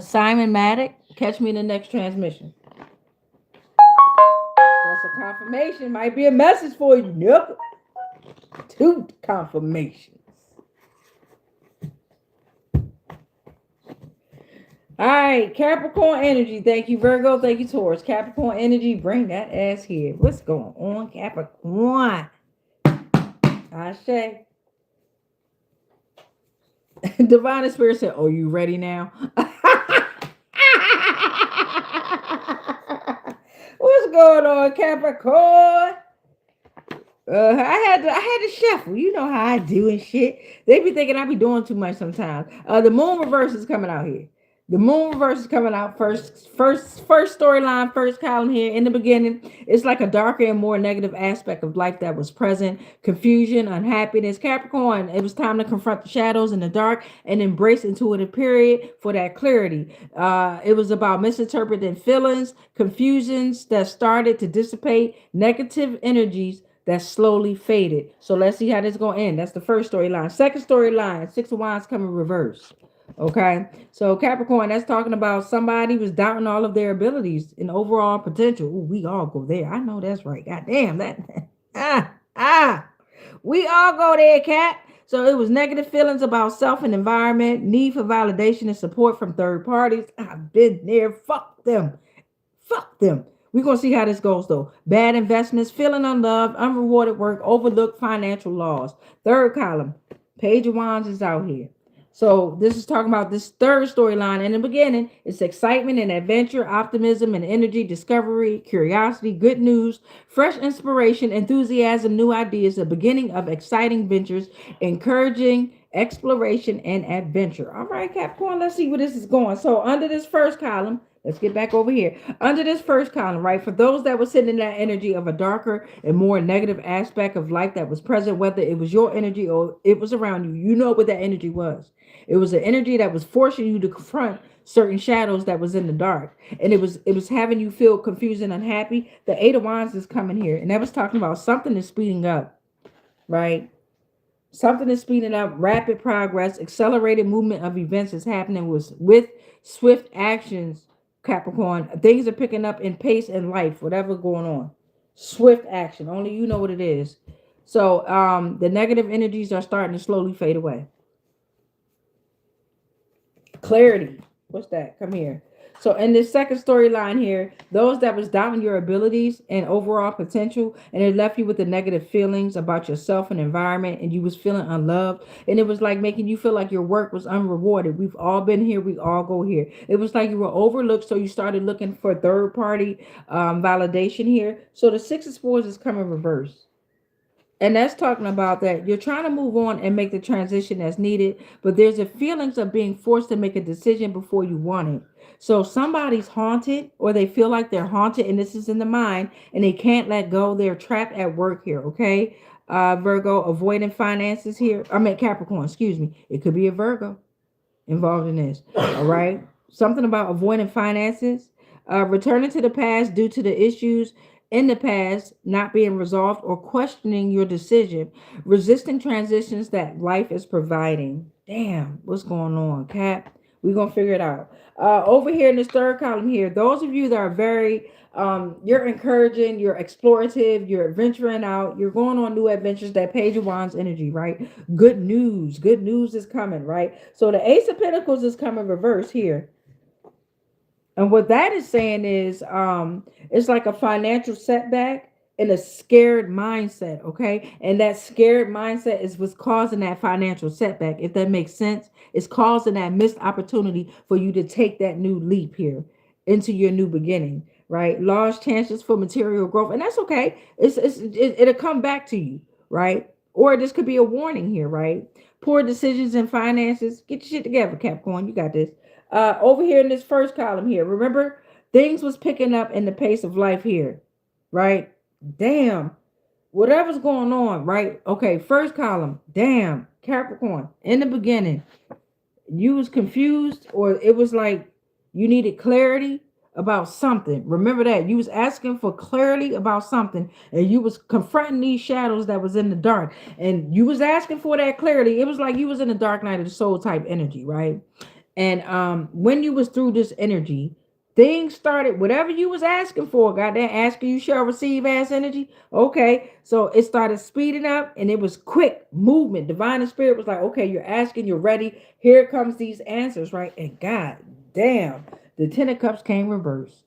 Simon Maddock. Catch me in the next transmission. That's a confirmation. Might be a message for you. Nope. 2 confirmations. All right, Capricorn energy. Thank you, Virgo. Thank you, Taurus. Capricorn energy, bring that ass here. What's going on, Capricorn? I say. Divine Spirit said, "Oh, you ready now?" What's going on, Capricorn? I had to shuffle. You know how I do and shit. They be thinking I be doing too much sometimes. The moon reverse is coming out here. The moon reverse is coming out first storyline, first column here. In the beginning, it's like a darker and more negative aspect of life that was present. Confusion, unhappiness. Capricorn, it was time to confront the shadows in the dark and embrace intuitive period for that clarity. It was about misinterpreting feelings, confusions that started to dissipate, negative energies that slowly faded. So let's see how this is going to end. That's the first storyline. Second storyline, 6 of Wands coming reverse. Okay, so Capricorn, that's talking about somebody was doubting all of their abilities and overall potential. Ooh, we all go there. I know that's right. God damn that. We all go there, Cap. So it was negative feelings about self and environment, need for validation and support from third parties. I've been there. Fuck them. We're going to see how this goes, though. Bad investments, feeling unloved, unrewarded work, overlooked financial loss. Third column, Page of Wands is out here. So this is talking about this third storyline. In the beginning, it's excitement and adventure, optimism and energy, discovery, curiosity, good news, fresh inspiration, enthusiasm, new ideas, the beginning of exciting ventures, encouraging exploration and adventure. All right, Capricorn, let's see where this is going. So under this first column, let's get back over here. Under this first column, right, for those that were sitting in that energy of a darker and more negative aspect of life that was present, whether it was your energy or it was around you, you know what that energy was. It was an energy that was forcing you to confront certain shadows that was in the dark. And it was having you feel confused and unhappy. The 8 of Wands is coming here. And that was talking about something is speeding up, right? Something is speeding up, rapid progress, accelerated movement of events is happening with swift actions, Capricorn. Things are picking up in pace in life, whatever going on. Swift action. Only you know what it is. So the negative energies are starting to slowly fade away. Clarity. What's that? Come here. So in this second storyline here, those that was doubting your abilities and overall potential, and it left you with the negative feelings about yourself and environment, and you was feeling unloved, and it was like making you feel like your work was unrewarded. We've all been here. We all go here. It was like you were overlooked, so you started looking for third party validation here. So the 6 of Swords is coming reverse. And that's talking about that you're trying to move on and make the transition that's needed, but there's a feelings of being forced to make a decision before you want it. So somebody's haunted, or they feel like they're haunted, and this is in the mind, and they can't let go. They're trapped at work here, okay? Virgo, avoiding finances here. I mean, Capricorn, excuse me. It could be a Virgo involved in this. All right. Something about avoiding finances, returning to the past due to the issues in the past not being resolved or questioning your decision, resisting transitions that life is providing. Damn, what's going on, Cap? We're gonna figure it out. Over here in this third column here, those of you that are very you're encouraging, you're explorative, you're venturing out, you're going on new adventures. That Page of Wands energy, right? Good news is coming, right? So the Ace of Pentacles is coming reverse here. And what that is saying is it's like a financial setback and a scared mindset, okay? And that scared mindset is what's causing that financial setback. If that makes sense, it's causing that missed opportunity for you to take that new leap here into your new beginning, right? Large chances for material growth, and that's okay. It'll come back to you, right? Or this could be a warning here, right? Poor decisions in finances. Get your shit together, Capricorn. You got this. Over here in this first column here, remember things was picking up in the pace of life here, right? Damn, whatever's going on, right? Okay, first column, damn, Capricorn. In the beginning, you was confused, or it was like you needed clarity about something. Remember that you was asking for clarity about something, and you was confronting these shadows that was in the dark, and you was asking for that clarity. It was like you was in the dark night of the soul type energy, right? And when you was through this energy, things started, whatever you was asking for, goddamn, asking you shall receive ass energy. Okay. So it started speeding up, and it was quick movement. Divine and spirit was like, okay, you're asking, you're ready. Here comes these answers, right? And god damn, the Ten of Cups came reversed.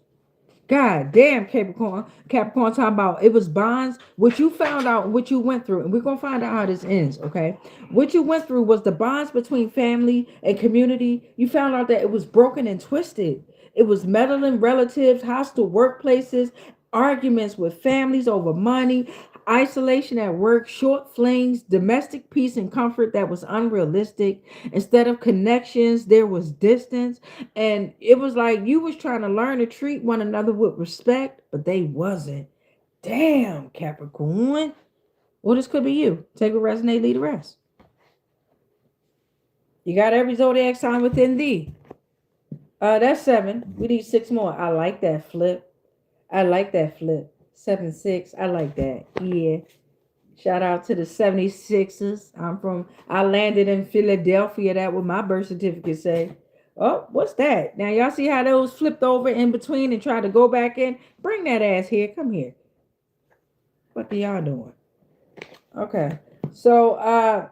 God damn, Capricorn. Capricorn talking about it was bonds. What you found out, what you went through, and we're gonna find out how this ends, okay? What you went through was the bonds between family and community. You found out that it was broken and twisted. It was meddling relatives, hostile workplaces, arguments with families over money, isolation at work, short flings, domestic peace and comfort that was unrealistic. Instead of connections, there was distance. And it was like you was trying to learn to treat one another with respect, but they wasn't. Damn, Capricorn. Well, this could be you. Take a resonate, leave the rest. You got every zodiac sign within thee. That's 7. We need 6 more. I like that flip. I like that flip. 7-6. I like that. Yeah. Shout out to the 76ers. I landed in Philadelphia. That what my birth certificate say. Oh, what's that? Now y'all see how those flipped over in between and tried to go back in? Bring that ass here. Come here. What are y'all doing? Okay. So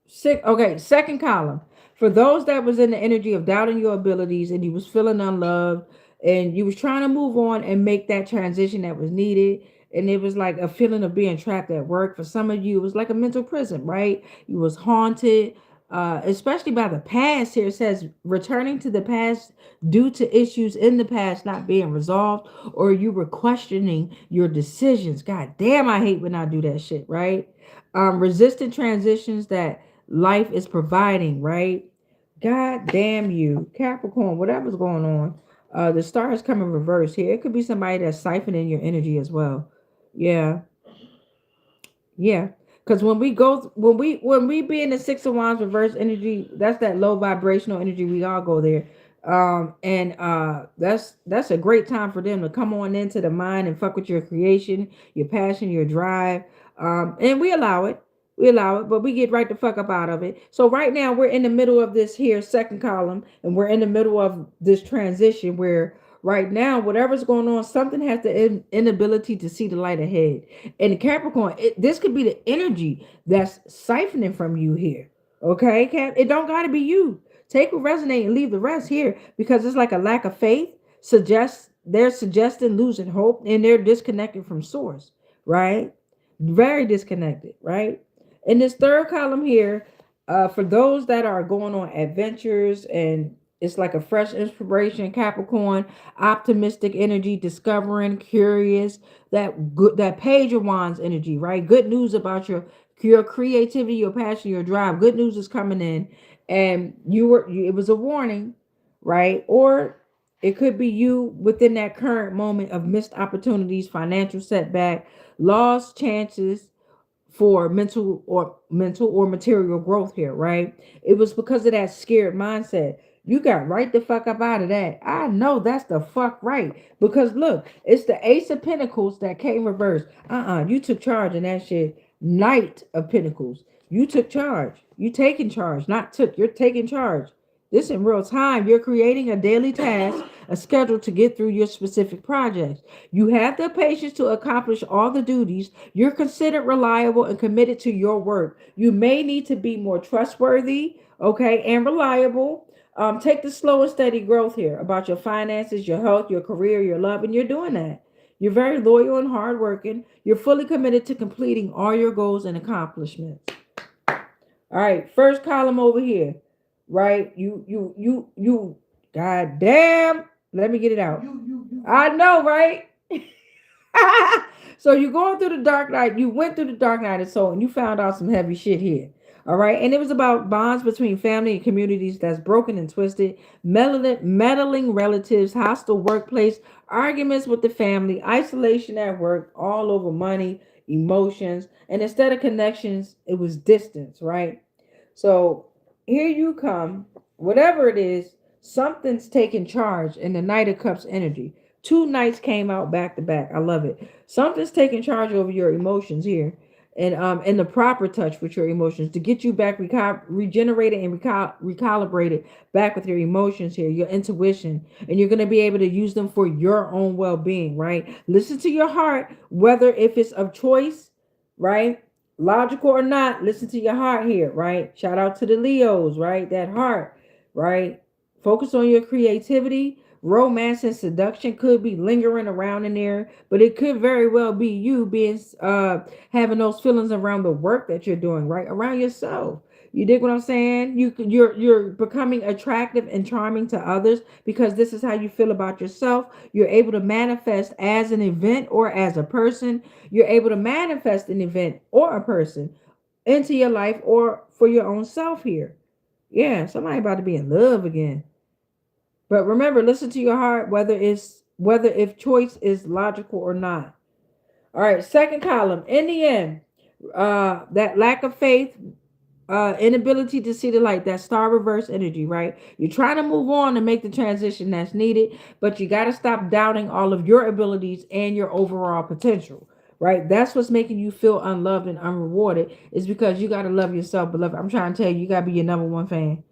second column. For those that was in the energy of doubting your abilities and you was feeling unloved and you was trying to move on and make that transition that was needed, and it was like a feeling of being trapped at work. For some of you, it was like a mental prison, right? You was haunted, especially by the past. Here it says returning to the past due to issues in the past not being resolved, or you were questioning your decisions. God damn, I hate when I do that shit, right? Resistant transitions that life is providing, right? God damn you, Capricorn, whatever's going on. The star is coming reverse here. It could be somebody that's siphoning your energy as well. Yeah. Yeah. Because when we be in the 6 of Wands reverse energy, that's that low vibrational energy. We all go there. And that's a great time for them to come on into the mind and fuck with your creation, your passion, your drive. And we allow it. We allow it, but we get right the fuck up out of it. So right now we're in the middle of this here second column, and we're in the middle of this transition where right now, whatever's going on, something has the inability to see the light ahead. And Capricorn, this could be the energy that's siphoning from you here. Okay, Cap, it don't got to be you. Take what resonate and leave the rest here, because it's like a lack of faith. They're suggesting losing hope, and they're disconnected from source, right? Very disconnected, right? In this third column here, for those that are going on adventures, and it's like a fresh inspiration, Capricorn, optimistic energy, discovering, curious, that Page of Wands energy, right? Good news about your creativity, your passion, your drive. Good news is coming in, and it was a warning, right? Or It could be you within that current moment of missed opportunities, financial setback, lost chances for mental or material growth here, right? It was because of that scared mindset. You got right the fuck up out of that. I know that's the fuck right. Because look, it's the Ace of Pentacles that came reversed. You took charge in that shit. Knight of Pentacles. You took charge. You taking charge. Not took. You're taking charge. This in real time. You're creating a daily task, a schedule to get through your specific projects. You have the patience to accomplish all the duties. You're considered reliable and committed to your work. You may need to be more trustworthy, okay, and reliable. Take the slow and steady growth here about your finances, your health, your career, your love, and you're doing that. You're very loyal and hardworking. You're fully committed to completing all your goals and accomplishments. All right, first column over here, right? You. God damn. Let me get it out. I know, right? So you're going through the dark night. You went through the dark night of soul, and you found out some heavy shit here. All right, and it was about bonds between family and communities that's broken and twisted, meddling relatives, hostile workplace, arguments with the family, isolation at work, all over money, emotions, and instead of connections, it was distance, right? So here you come, whatever it is, something's taking charge in the Knight of Cups energy. Two knights came out back to back. I love it. Something's taking charge over your emotions here, and the proper touch with your emotions to get you back regenerated and recalibrated back with your emotions here, your intuition, and you're gonna be able to use them for your own well-being. Right? Listen to your heart, whether if it's of choice, right? Logical or not, listen to your heart here, right? Shout out to the Leos, right? That heart, right? Focus on your creativity. Romance and seduction could be lingering around in there, but it could very well be you being having those feelings around the work that you're doing, right? Around yourself. You dig what I'm saying? You're becoming attractive and charming to others because this is how you feel about yourself. You're able to manifest as an event or as a person. You're able to manifest an event or a person into your life or for your own self here. Yeah, somebody about to be in love again. But remember, listen to your heart, whether if choice is logical or not. All right, second column. In the end, that lack of faith, inability to see the light, that star reverse energy, right? You're trying to move on and make the transition that's needed, but you got to stop doubting all of your abilities and your overall potential, right? That's what's making you feel unloved and unrewarded, is because you got to love yourself, beloved. I'm trying to tell you, you got to be your number one fan.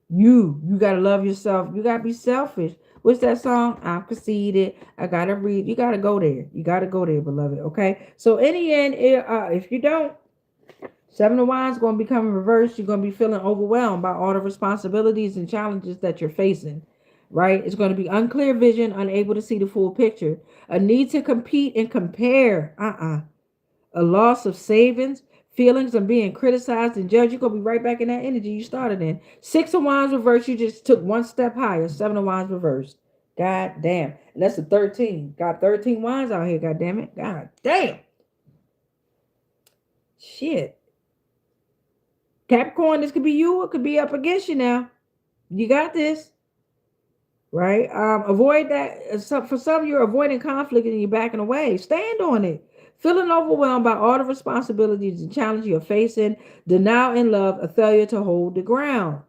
You gotta love yourself. You gotta be selfish. What's that song? I'm conceited. I gotta read. You gotta go there. You gotta go there, beloved. Okay. So in the end, if you don't, Seven of Wands going to become reversed. You're going to be feeling overwhelmed by all the responsibilities and challenges that you're facing. Right? It's going to be unclear vision, unable to see the full picture. A need to compete and compare. A loss of savings, feelings of being criticized and judged. You're going to be right back in that energy you started in. Six of Wands reversed. You just took one step higher. Seven of Wands reversed. God damn. And that's the 13. Got 13 wands out here. God damn it. God damn. Shit. Capricorn, this could be you. It could be up against you now. You got this. Right? Avoid that. For some, you're avoiding conflict and you're backing away. Stand on it. Feeling overwhelmed by all the responsibilities and challenges you're facing. Denial in love, a failure to hold the ground.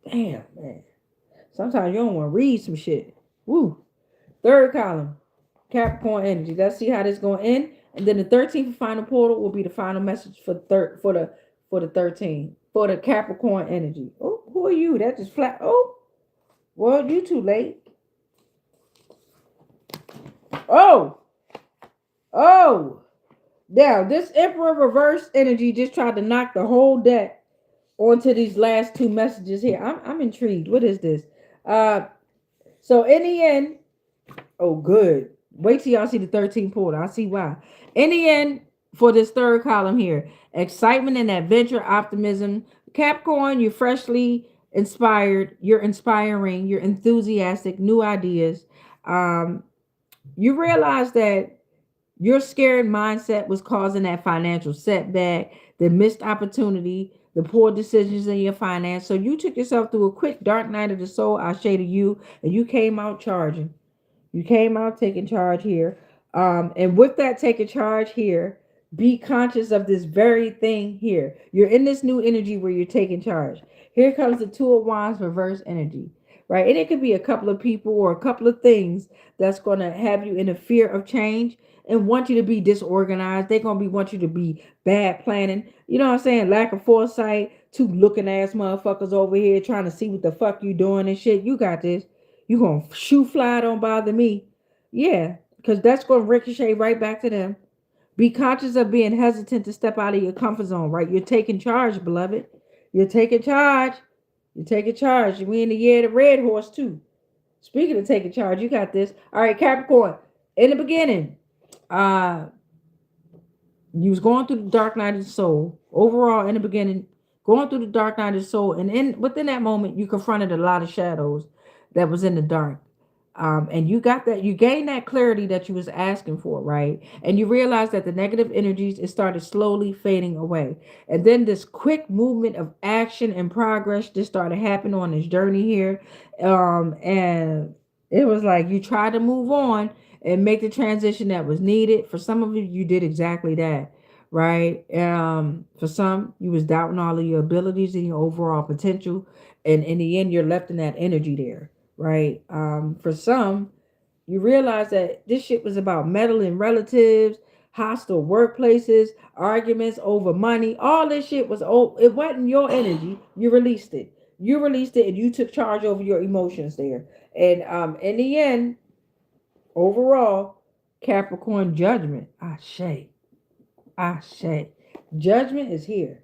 Damn, man. Sometimes you don't want to read some shit. Woo. Third column, Capricorn energy. Let's see how this is going to end. And then the 13th final portal will be the final message for the 13 for the Capricorn energy. Oh, who are you? That just flat. Oh, well, you too late. Oh. Now, this Emperor reverse energy just tried to knock the whole deck onto these last two messages here. I'm intrigued. What is this? So in the end, oh, good. Wait till y'all see the 13th portal. I see why. In the end, for this third column here, excitement and adventure, optimism. Capricorn, you're freshly inspired. You're inspiring. You're enthusiastic. New ideas. You realize that your scared mindset was causing that financial setback, the missed opportunity, the poor decisions in your finance. So you took yourself through a quick dark night of the soul, I say to you, and you came out charging. You came out taking charge here. And with that taking charge here, be conscious of this very thing here. You're in this new energy where you're taking charge. Here comes the Two of Wands reverse energy, right? And it could be a couple of people or a couple of things that's going to have you in a fear of change and want you to be disorganized. They're going to want you to be bad planning. You know what I'm saying? Lack of foresight. Two looking ass motherfuckers over here trying to see what the fuck you doing and shit. You got this. You gonna shoe fly, don't bother me. Yeah, because that's gonna ricochet right back to them. Be conscious of being hesitant to step out of your comfort zone, right? You're taking charge, beloved. You're taking charge. You're taking charge. We in the year of the red horse, too. Speaking of taking charge, you got this. All right, Capricorn. In the beginning, you was going through the dark night of the soul. Overall, in the beginning, going through the dark night of the soul, and within that moment, you confronted a lot of shadows that was in the dark. And you got that, you gained that clarity that you was asking for, right? And you realized that the negative energies, it started slowly fading away. And then this quick movement of action and progress just started happening on this journey here. And it was like you tried to move on and make the transition that was needed. For some of you, you did exactly that, right? For some, you was doubting all of your abilities and your overall potential. And in the end, you're left in that energy there, right? For some, you realize that this shit was about meddling relatives, hostile workplaces, arguments over money. All this shit was, it wasn't your energy. You released it. You released it and you took charge over your emotions there. And in the end, overall, Capricorn judgment. Ashe. Ashe. Judgment is here.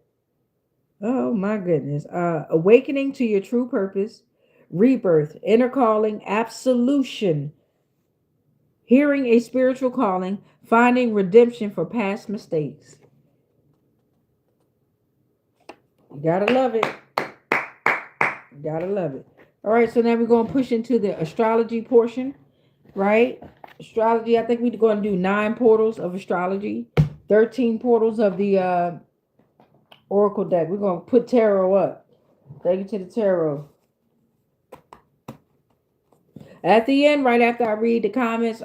Oh my goodness. Awakening to your true purpose, rebirth, inner calling, absolution, hearing a spiritual calling, finding redemption for past mistakes. You gotta love it. You gotta love it. All right, so now we're going to push into the astrology portion, right? Astrology, I think we're going to do 9 portals of astrology, 13 portals of the oracle deck. We're going to put tarot up. Take it to the tarot. At the end, right after I read the comments,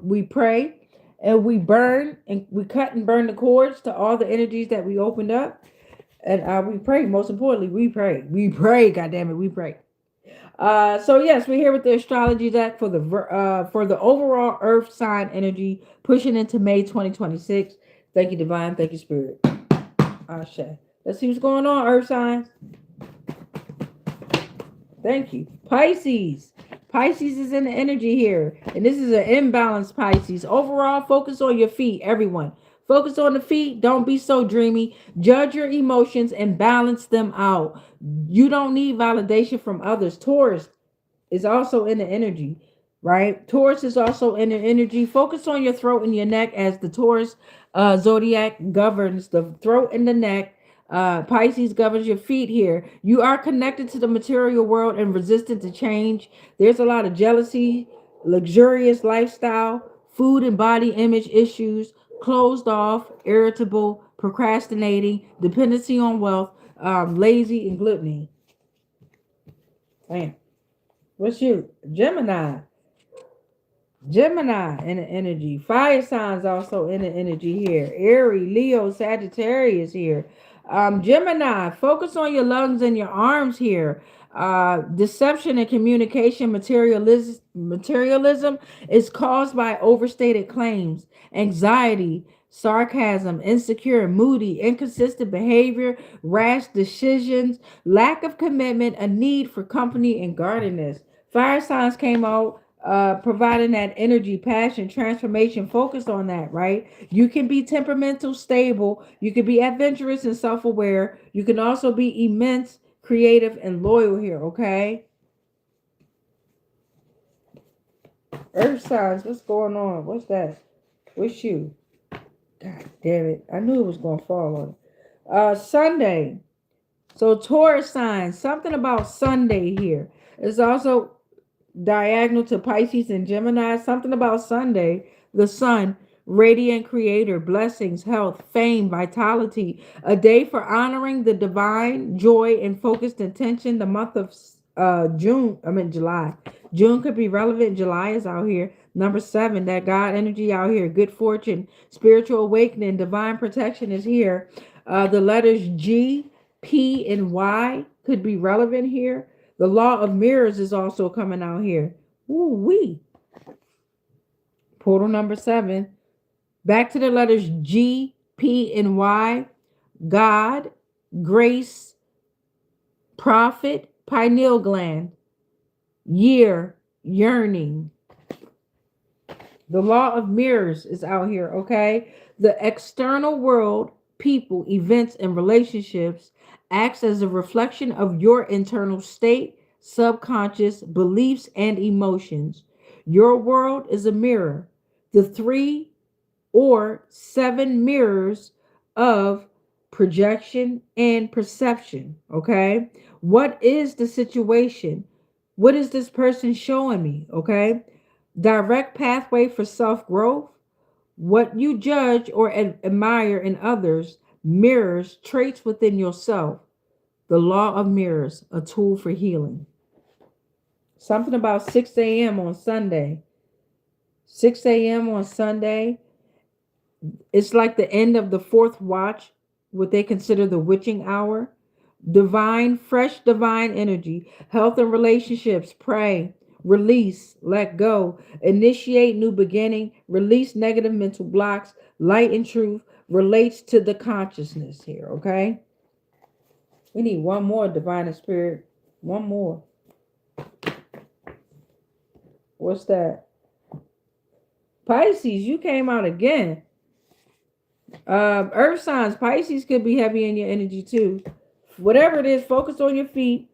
we pray and we burn and we cut and burn the cords to all the energies that we opened up. And we pray. Most importantly, we pray. We pray. God damn it, we pray. So yes, we're here with the astrology deck for the overall Earth sign energy pushing into May 2026. Thank you, Divine. Thank you, Spirit. Ashe. Let's see what's going on, Earth signs. Thank you. Pisces. Pisces is in the energy here. And this is an imbalanced Pisces. Overall, focus on your feet, everyone. Focus on the feet. Don't be so dreamy. Judge your emotions and balance them out. You don't need validation from others. Taurus is also in the energy, right? Taurus is also in the energy. Focus on your throat and your neck as the Taurus zodiac governs the throat and the neck. Pisces governs your feet here. You are connected to the material world and resistant to change. There's a lot of jealousy, luxurious lifestyle, food and body image issues, closed off, irritable, procrastinating, dependency on wealth, lazy and gluttony. Man, what's you? Gemini. Gemini in the energy. Fire signs also in the energy here. Aries, Leo, Sagittarius here. Gemini, focus on your lungs and your arms here. Deception and communication materialism is caused by overstated claims, anxiety, sarcasm, insecure, moody, inconsistent behavior, rash decisions, lack of commitment, a need for company and guardedness. Fire signs came out providing that energy, passion, transformation, focus on that, right? You can be temperamental, stable. You can be adventurous and self-aware. You can also be immense, creative, and loyal here, okay? Earth signs, what's going on? What's that? What's you? God damn it. I knew it was going to fall on it. Sunday. So Taurus signs, something about Sunday here. It's also diagonal to Pisces and Gemini. Something about Sunday, the sun, radiant creator, blessings, health, fame, vitality. A day for honoring the divine, joy, and focused intention. The month of July. June could be relevant. July is out here. Number 7, that God energy out here. Good fortune, spiritual awakening, divine protection is here. The letters G, P, and Y could be relevant here. The law of mirrors is also coming out here. Ooh wee. Portal number 7. Back to the letters G, P, and Y. God, grace, prophet, pineal gland, year, yearning. The law of mirrors is out here, okay? The external world, people, events, and relationships acts as a reflection of your internal state, subconscious beliefs, and emotions. Your world is a mirror. The 3 or 7 mirrors of projection and perception, okay? What is the situation? What is this person showing me, okay? Direct pathway for self-growth. What you judge or admire in others mirrors traits within yourself. The law of mirrors, a tool for healing. Something about 6 a.m. on Sunday. 6 a.m. on Sunday. It's like the end of the 4th watch, what they consider the witching hour. Divine, fresh divine energy, health and relationships, pray, release, let go, initiate new beginning, release negative mental blocks, light and truth relates to the consciousness here, okay? We need one more, divine and spirit. One more. What's that? Pisces, you came out again. Earth signs, Pisces could be heavy in your energy too. Whatever it is, focus on your feet.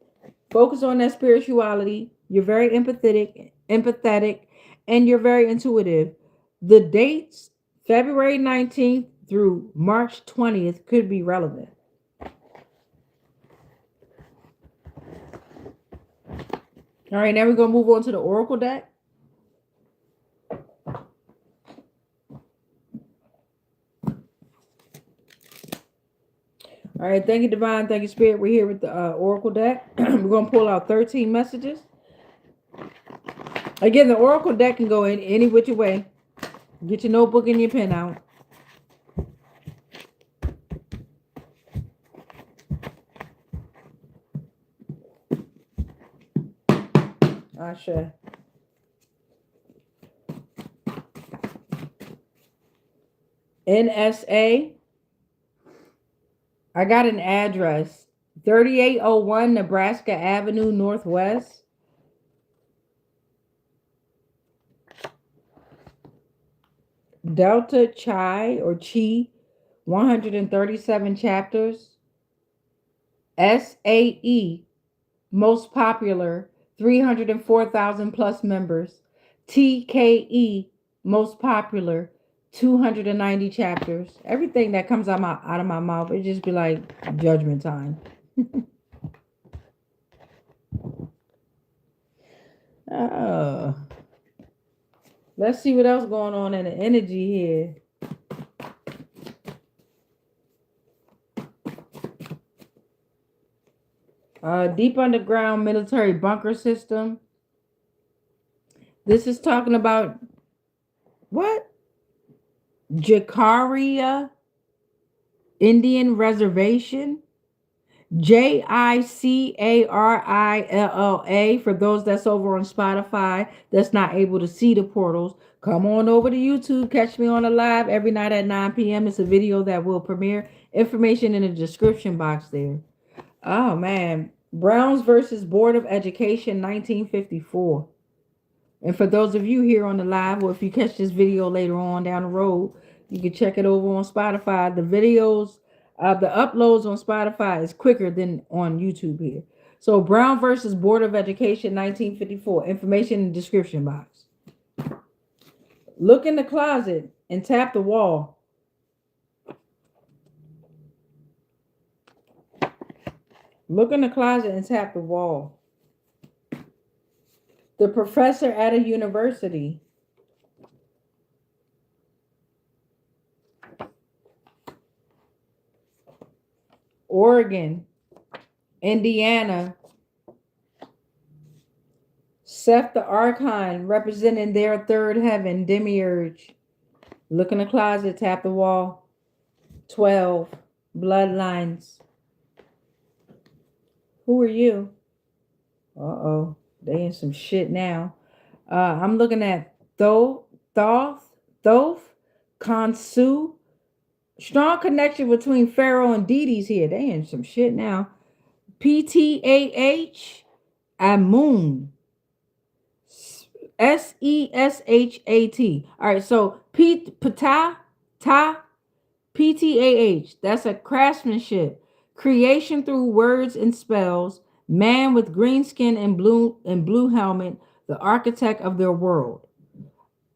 Focus on that spirituality. You're very empathetic, and you're very intuitive. The dates, February 19th through March 20th, could be relevant. All right, now we're going to move on to the Oracle deck. All right, thank you, Divine. Thank you, Spirit. We're here with the Oracle deck. We're going to pull out 13 messages. Again, the Oracle deck can go in any which way. Get your notebook and your pen out. Asha. NSA. I got an address. 3801 Nebraska Avenue Northwest. Delta Chi or Chi, 137 chapters. SAE, most popular, 304,000 plus members. TKE, most popular, 290 chapters. Everything that comes out of my mouth, it just be like judgment time. Let's see what else going on in the energy here. Deep underground military bunker system. This is talking about what? Jakaria Indian Reservation. JICARILLA. For those that's over on Spotify that's not able to see the portals, come on over to YouTube. Catch me on the live every night at 9 p.m. It's a video that will premiere. Information in the description box there. Oh man, Browns versus Board of Education, 1954. And for those of you here on the live, or if you catch this video later on down the road, you can check it over on Spotify. The videos, the uploads on Spotify is quicker than on YouTube here. So Brown versus Board of Education, 1954. Information in the description box. Look in the closet and tap the wall. Look in the closet and tap the wall. The professor at a university. Oregon, Indiana, Seth the Archon, representing their third heaven, Demiurge. Look in the closet, tap the wall. 12, bloodlines. Who are you? Uh-oh, they in some shit now. I'm looking at Thoth, Khonsu. Strong connection between Pharaoh and Deities here. They in some shit now. PTAH, Amun. Seshat. All right, so PTAH. That's a craftsmanship, creation through words and spells. Man with green skin and blue helmet, the architect of their world.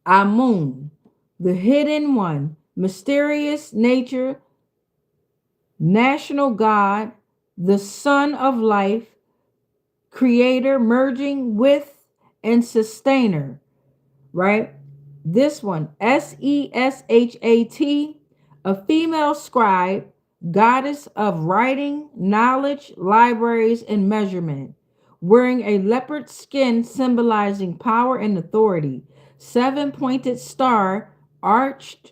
Amun, the hidden one, mysterious nature, national god, the son of life, creator, merging with and sustainer, right? This one, Seshat, a female scribe, goddess of writing, knowledge, libraries, and measurement, wearing a leopard skin symbolizing power and authority, seven-pointed star arched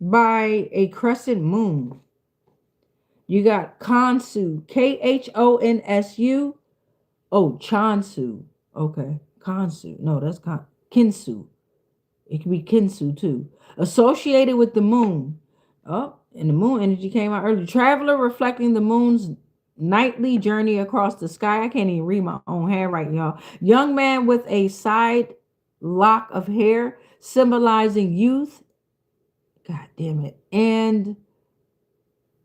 by a crescent moon. You got Khonsu, Khonsu. Oh, Chansu. Okay, Khonsu. No, that's Kinsu. It can be Kinsu too. Associated with the moon. Oh, and the moon energy came out early. Traveler reflecting the moon's nightly journey across the sky. I can't even read my own handwriting, y'all. Young man with a side lock of hair symbolizing youth. God damn it. And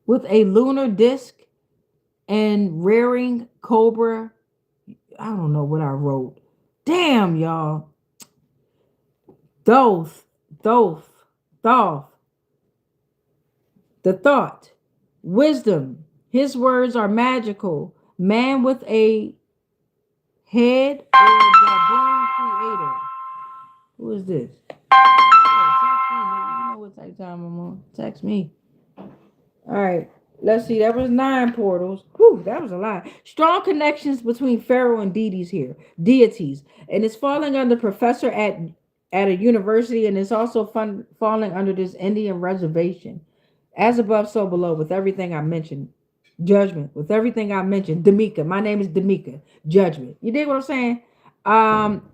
with a lunar disc and rearing cobra. I don't know what I wrote. Damn, y'all. Thoth. The thought. Wisdom. His words are magical. Man with a head or baboon creator. Who is this? Yeah, text me, nigga. You know what type of time I'm on. Text me. All right. Let's see. That was 9 portals. Whew, that was a lot. Strong connections between Pharaoh and deities here. Deities. And it's falling under professor at a university, and it's also falling under this Indian reservation. As above, so below, with everything I mentioned. Judgment. With everything I mentioned. Demika. My name is Demika. Judgment. You dig what I'm saying?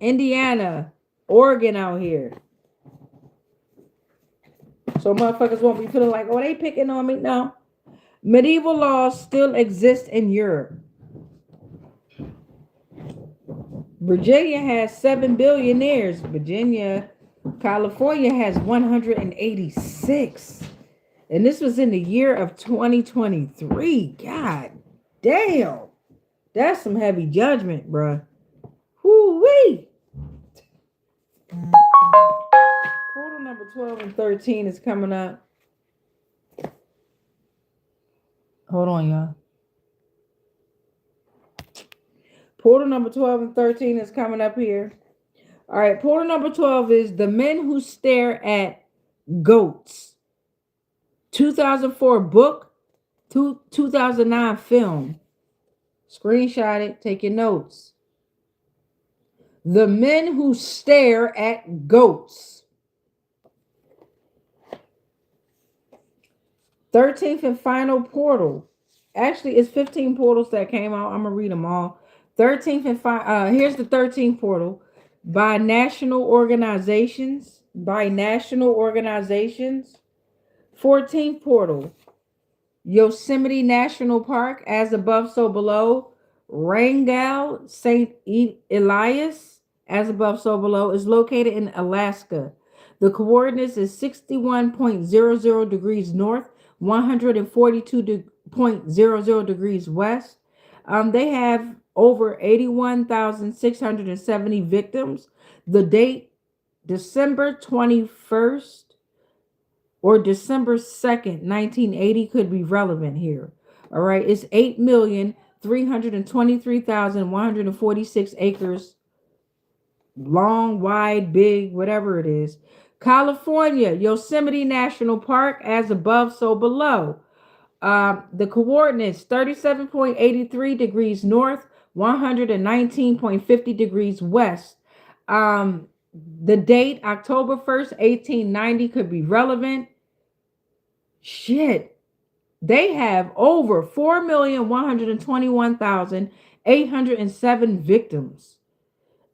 Indiana, Oregon out here. So motherfuckers won't be feeling like, oh, they picking on me. No. Medieval laws still exist in Europe. Virginia has 7 billionaires. California has 186. And this was in the year of 2023. God damn. That's some heavy judgment, bruh. Whoo-wee. Portal number 12 and 13 is coming up. Hold on, y'all. Portal number 12 and 13 is coming up here. All right, portal number 12 is The Men Who Stare at Goats. 2004 book, 2009 film. Screenshot it, take your notes. The Men Who Stare at Goats. 13th and final portal. Actually, it's 15 portals that came out. I'm going to read them all. 13th and final. Here's the 13th portal. By national organizations. 14th portal. Yosemite National Park. As above, so below. Wrangell St. Elias. As above, so below. Is located in Alaska. The coordinates is 61.00 degrees north. 142.00 degrees west. They have over 81,670 victims. The date, December 21st or December 2nd, 1980 could be relevant here. All right, it's 8,323,146 acres long, wide, big, whatever it is. California, Yosemite National Park, as above, so below. The coordinates 37.83 degrees north, 119.50 degrees west. Um, the date October 1st, 1890 could be relevant. Shit. They have over 4,121,807 victims.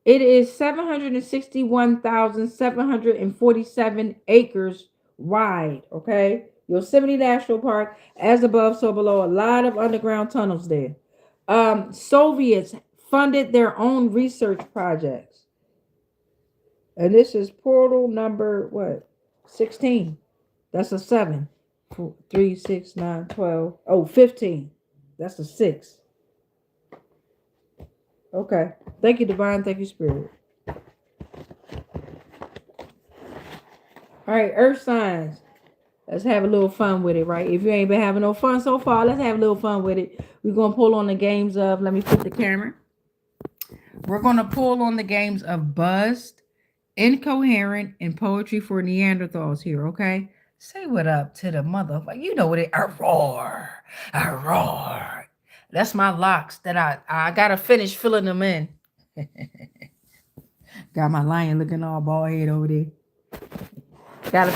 It is 761,747 acres wide. Okay. Yosemite National Park, as above, so below. A lot of underground tunnels there. Soviets funded their own research projects. And this is portal number what? 16. That's a 7. 4, 3, 6, 9, 12. Oh, 15. That's a 6. Okay. Thank you, Divine. Thank you, Spirit. All right, Earth signs. Let's have a little fun with it, right? If you ain't been having no fun so far, let's have a little fun with it. We're going to pull on the games of, let me flip the camera. We're going to pull on the games of buzzed, incoherent, and poetry for Neanderthals here, okay? Say what up to the motherfucker. You know what it, a roar, a roar. That's my locks that I got to finish filling them in. Got my lion looking all bald head over there. I gotta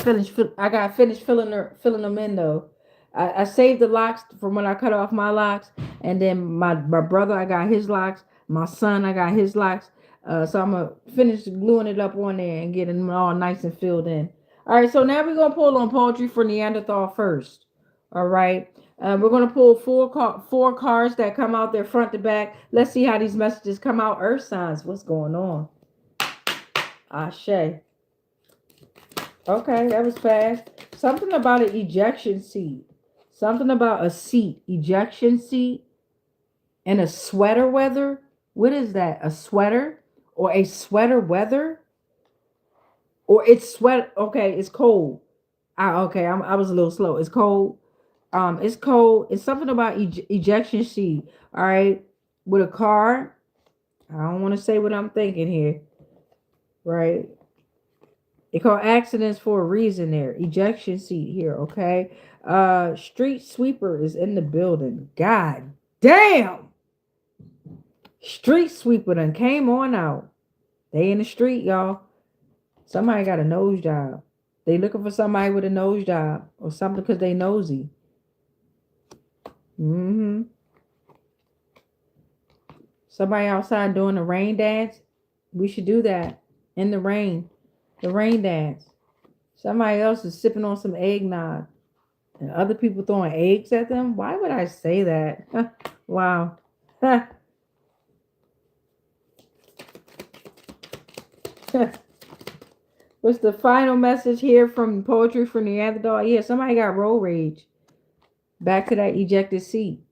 finish filling them in though. I saved the locks from when I cut off my locks, and then my brother, I got his locks. My son, I got his locks. So I'm gonna finish gluing it up on there and getting them all nice and filled in. All right, so now we're gonna pull on poetry for Neanderthal first. All right, we're gonna pull four cards that come out there front to back. Let's see how these messages come out. Earth signs, what's going on? Ashe. Okay, that was fast. Something about an ejection seat. Something about a seat. Ejection seat. And a sweater weather. What is that? A sweater? Or a sweater weather? Or it's sweat. Okay, it's cold. Okay, I was a little slow. It's cold. It's cold. It's something about ejection seat. All right. With a car. I don't want to say what I'm thinking here. Right. They call accidents for a reason there. Ejection seat here, okay? Street sweeper is in the building. God damn! Street sweeper done came on out. They in the street, y'all. Somebody got a nose job. They looking for somebody with a nose job or something because they nosy. Somebody outside doing a rain dance. We should do that in the rain. The rain dance. Somebody else is sipping on some eggnog. And other people throwing eggs at them. Why would I say that? Wow. What's the final message here from Poetry for Neanderthal? Yeah, somebody got road rage. Back to that ejected seat.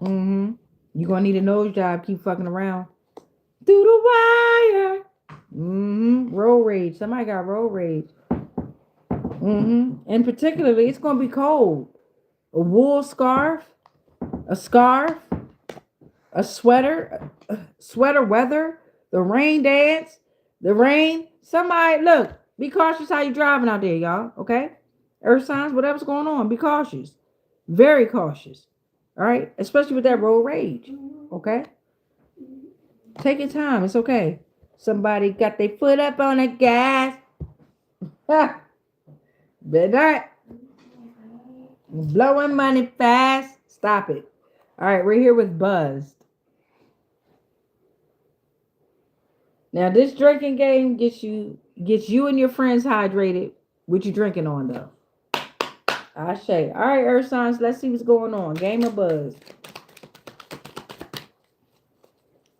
You're going to need a nose job. Keep fucking around. Through the wire. Road rage. Somebody got road rage. And particularly, it's going to be cold. A wool scarf. A scarf. A sweater. Sweater weather. The rain dance. The rain. Somebody, look. Be cautious how you driving out there, y'all. Okay? Earth signs, whatever's going on. Be cautious. Very cautious. All right? Especially with that road rage. Okay? Take your time. It's okay. Somebody got their foot up on the gas. Better not. Blowing money fast. Stop it. All right, we're here with buzzed. Now, this drinking game gets you and your friends hydrated. What you drinking on, though? Ashe. All right, Earth signs. Let's see what's going on. Game of buzz.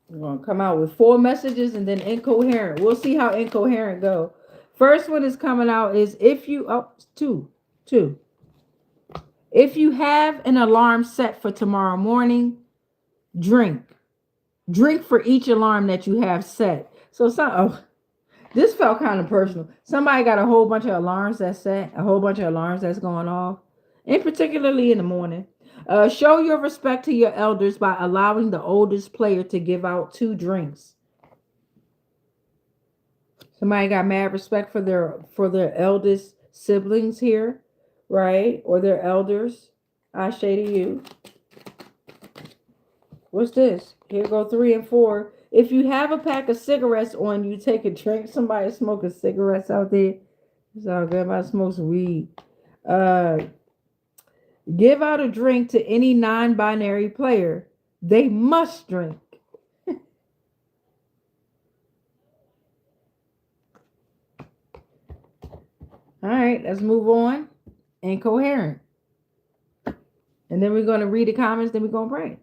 We're going to come out with 4 messages and then incoherent. We'll see how incoherent go. First one is coming out is if you... Oh, two. If you have an alarm set for tomorrow morning, drink. Drink for each alarm that you have set. So this felt kind of personal. Somebody got a whole bunch of alarms that's set, a whole bunch of alarms that's going off, and particularly in the morning. Show your respect to your elders by allowing the oldest player to give out 2 drinks. Somebody got mad respect for their eldest siblings here, right? Or their elders. I say to you. What's this? Here go 3 and 4. If you have a pack of cigarettes on you, take a drink. Somebody smoking cigarettes out there. It's all good. Everybody smokes weed. Uh, Give out a drink to any non-binary player. They must drink. All right, let's move on. Incoherent. And then we're going to read the comments, then we're going to pray.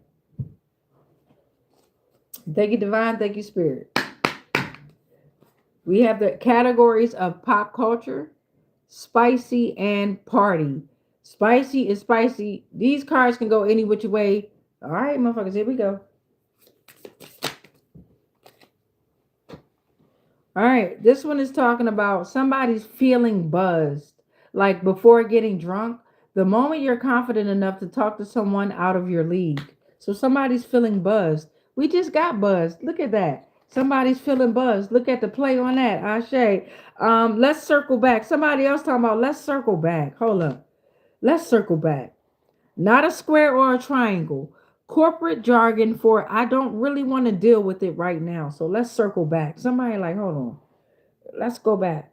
Thank you, Divine. Thank you, Spirit. We have the categories of pop culture, spicy, and party. Spicy is spicy. These cards can go any which way. All right, motherfuckers, here we go. All right, this one is talking about somebody's feeling buzzed. Like before getting drunk, the moment you're confident enough to talk to someone out of your league. So somebody's feeling buzzed. We just got buzzed. Look at that. Somebody's feeling buzzed. Look at the play on that. Ashe. Let's circle back. Somebody else talking about let's circle back. Hold up. Let's circle back. Not a square or a triangle. Corporate jargon for I don't really want to deal with it right now. So let's circle back. Somebody like, hold on. Let's go back.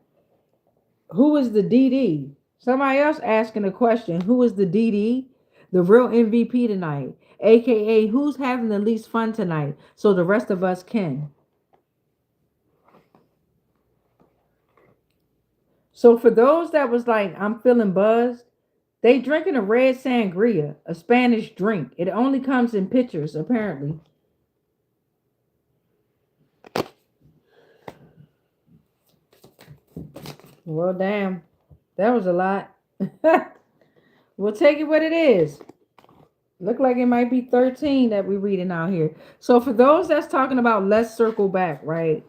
Who is the DD? Somebody else asking a question. Who is the DD? The real MVP tonight. AKA who's having the least fun tonight so the rest of us can. So for those that was like, I'm feeling buzzed, they drinking a red sangria, a Spanish drink. It only comes in pictures, apparently. Well, damn. That was a lot. We'll take it what it is. Look like it might be 13 that we're reading out here. So for those that's talking about let's circle back, right?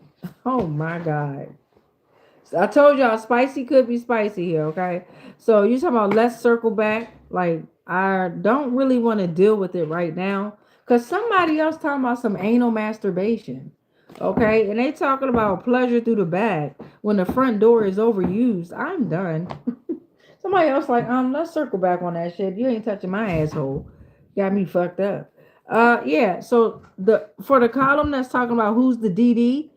Oh, my God. I told y'all spicy could be spicy here, okay? So you talking about let's circle back. Like, I don't really want to deal with it right now. Because somebody else talking about some anal masturbation. Okay? And they talking about pleasure through the back when the front door is overused. I'm done. Somebody else like, let's circle back on that shit. You ain't touching my asshole. Got me fucked up. Yeah, so for the column that's talking about who's the DD,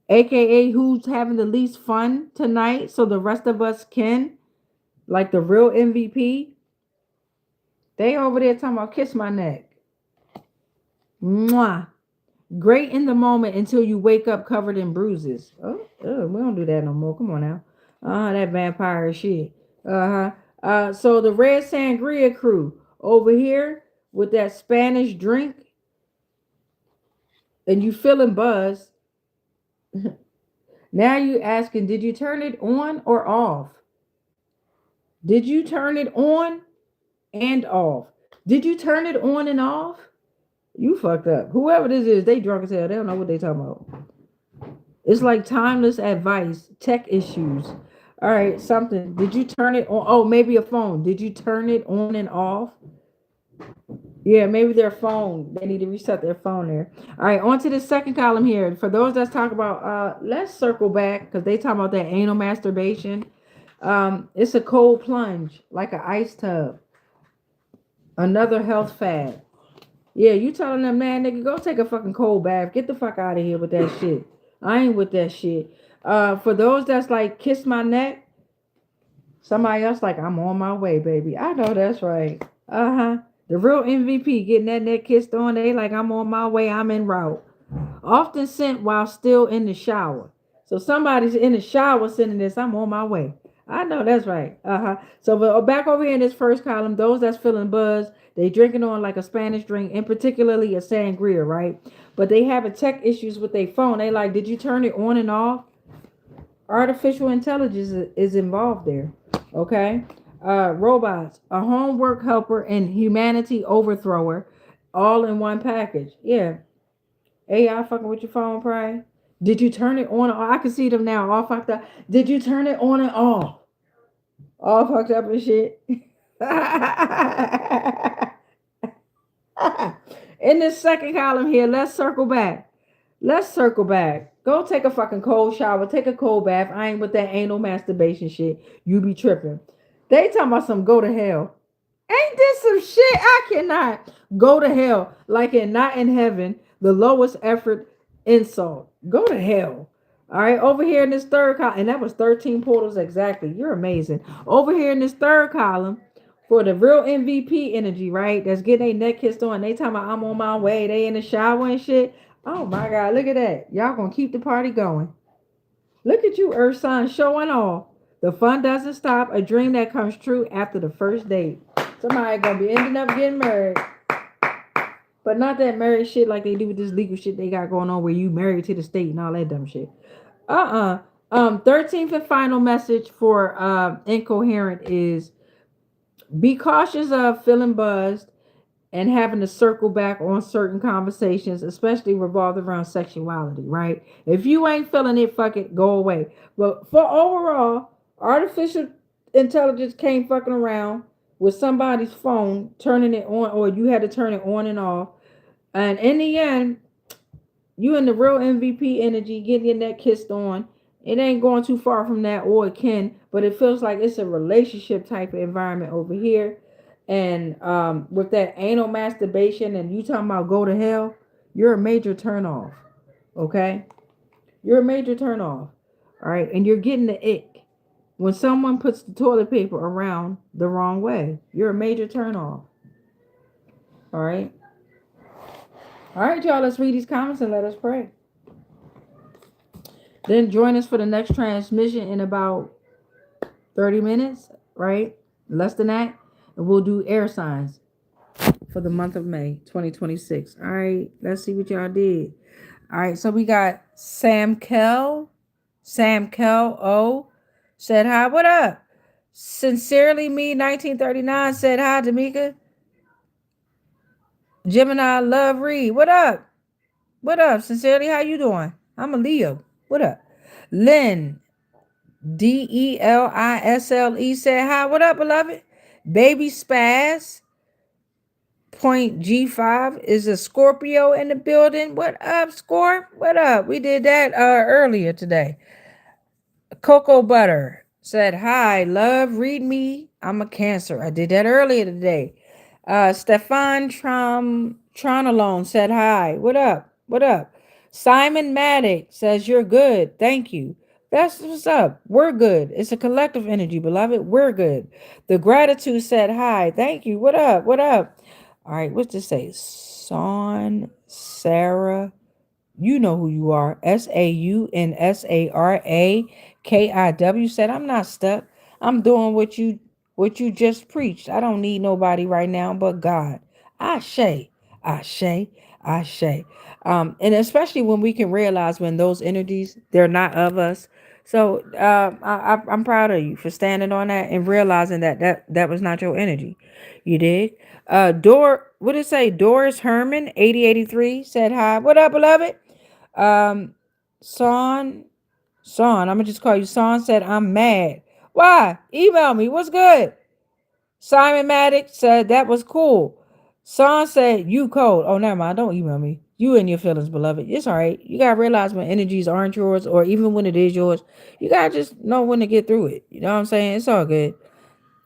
AKA who's having the least fun tonight so the rest of us can, like the real MVP, they over there talking about kiss my neck. Mwah. Great in the moment until you wake up covered in bruises. Oh, we don't do that no more. Come on now. That vampire shit. So the red sangria crew over here with that Spanish drink and you feeling buzzed. Now you asking, did you turn it on or off? Did you turn it on and off? Did you turn it on and off? You fucked up. Whoever this is, they drunk as hell. They don't know what they talking about. It's like timeless advice, tech issues. All right, something. Did you turn it on? Oh, maybe a phone. Did you turn it on and off? Yeah, maybe their phone. They need to reset their phone there. All right, on to the second column here. For those that's talking about, let's circle back because they talking about that anal masturbation. It's a cold plunge, like an ice tub. Another health fad. Yeah, you telling them, man, nigga, go take a fucking cold bath. Get the fuck out of here with that shit. I ain't with that shit. For those that's like, kiss my neck. Somebody else like, I'm on my way, baby. I know that's right. The real MVP getting that neck kissed on. They like, I'm on my way. I'm en route. Often sent while still in the shower. So somebody's in the shower sending this. I'm on my way. I know that's right. So back over here in this first column, those that's feeling buzzed, they drinking on like a Spanish drink, and particularly a sangria, right? But they having tech issues with their phone. They like, did you turn it on and off? Artificial intelligence is involved there. Okay. Robots, a homework helper, and humanity overthrower, all in one package. Yeah. AI fucking with your phone, pray. Did you turn it on? I can see them now, all fucked up. Did you turn it on and off? All fucked up and shit. In this second column here, let's circle back. Let's circle back. Go take a fucking cold shower. Take a cold bath. I ain't with that anal masturbation shit. You be tripping. They talking about some go to hell. Ain't this some shit? I cannot go to hell. Like in Not in Heaven, the lowest effort insult. Go to hell. All right, over here in this third column, and that was 13 portals exactly. You're amazing. Over here in this third column, for the real MVP energy, right? That's getting their neck kissed on. They talking about I'm on my way. They in the shower and shit. Oh my God, look at that. Y'all gonna keep the party going. Look at you, Earth Sign, showing off. The fun doesn't stop. A dream that comes true after the first date. Somebody gonna be ending up getting married. But not that married shit like they do with this legal shit they got going on where you married to the state and all that dumb shit. 13th and final message for incoherent is be cautious of feeling buzzed and having to circle back on certain conversations, especially revolved around sexuality, right? If you ain't feeling it, fuck it, go away. But for overall, artificial intelligence came fucking around with somebody's phone, turning it on, or you had to turn it on and off. And in the end, you in the real MVP energy, getting your neck kissed on. It ain't going too far from that, or it can, but it feels like it's a relationship type of environment over here. And with that anal masturbation and you talking about go to hell, you're a major turnoff. Okay? You're a major turnoff. All right. And you're getting the ick. When someone puts the toilet paper around the wrong way, you're a major turnoff. All right. All right, y'all. Let's read these comments and let us pray. Then join us for the next transmission in about 30 minutes, right? Less than that. And we'll do air signs for the month of May 2026. All right, let's see what y'all did. All right, so we got Sam Kell. Sam Kell O said hi. What up? Sincerely Me 1939 said hi, D'Amica. Gemini Love Reed. What up? What up? Sincerely, how you doing? I'm a Leo. What up? Lynn DELISLE said hi. What up, beloved? Baby Spaz Point G5 is a Scorpio in the building. What up, Scorp? What up? We did that earlier today. Cocoa Butter said hi. Love, read me. I'm a Cancer. I did that earlier today. Stefan Tronolone said hi. What up? What up? Simon Maddox says you're good. Thank you. That's what's up. We're good. It's a collective energy, beloved. We're good. The Gratitude said hi. Thank you. What up? What up? All right, what's this say? Son Sarah. You know who you are. SAUNSARAKIW said, I'm not stuck. I'm doing what you just preached. I don't need nobody right now but God. Ashe, Ashe, Ashe. And especially when we can realize when those energies, they're not of us. So I'm proud of you for standing on that and realizing that was not your energy. You dig? What did it say? Doris Herman, 8083 said hi. What up, beloved? Um, Son, I'm gonna just call you Son said, I'm mad. Why? Email me. What's good? Simon Maddox said that was cool. Son said you cold. Oh, never mind. Don't email me. You and your feelings, beloved. It's all right. You gotta realize when energies aren't yours, or even when it is yours, you gotta just know when to get through it. You know what I'm saying? It's all good.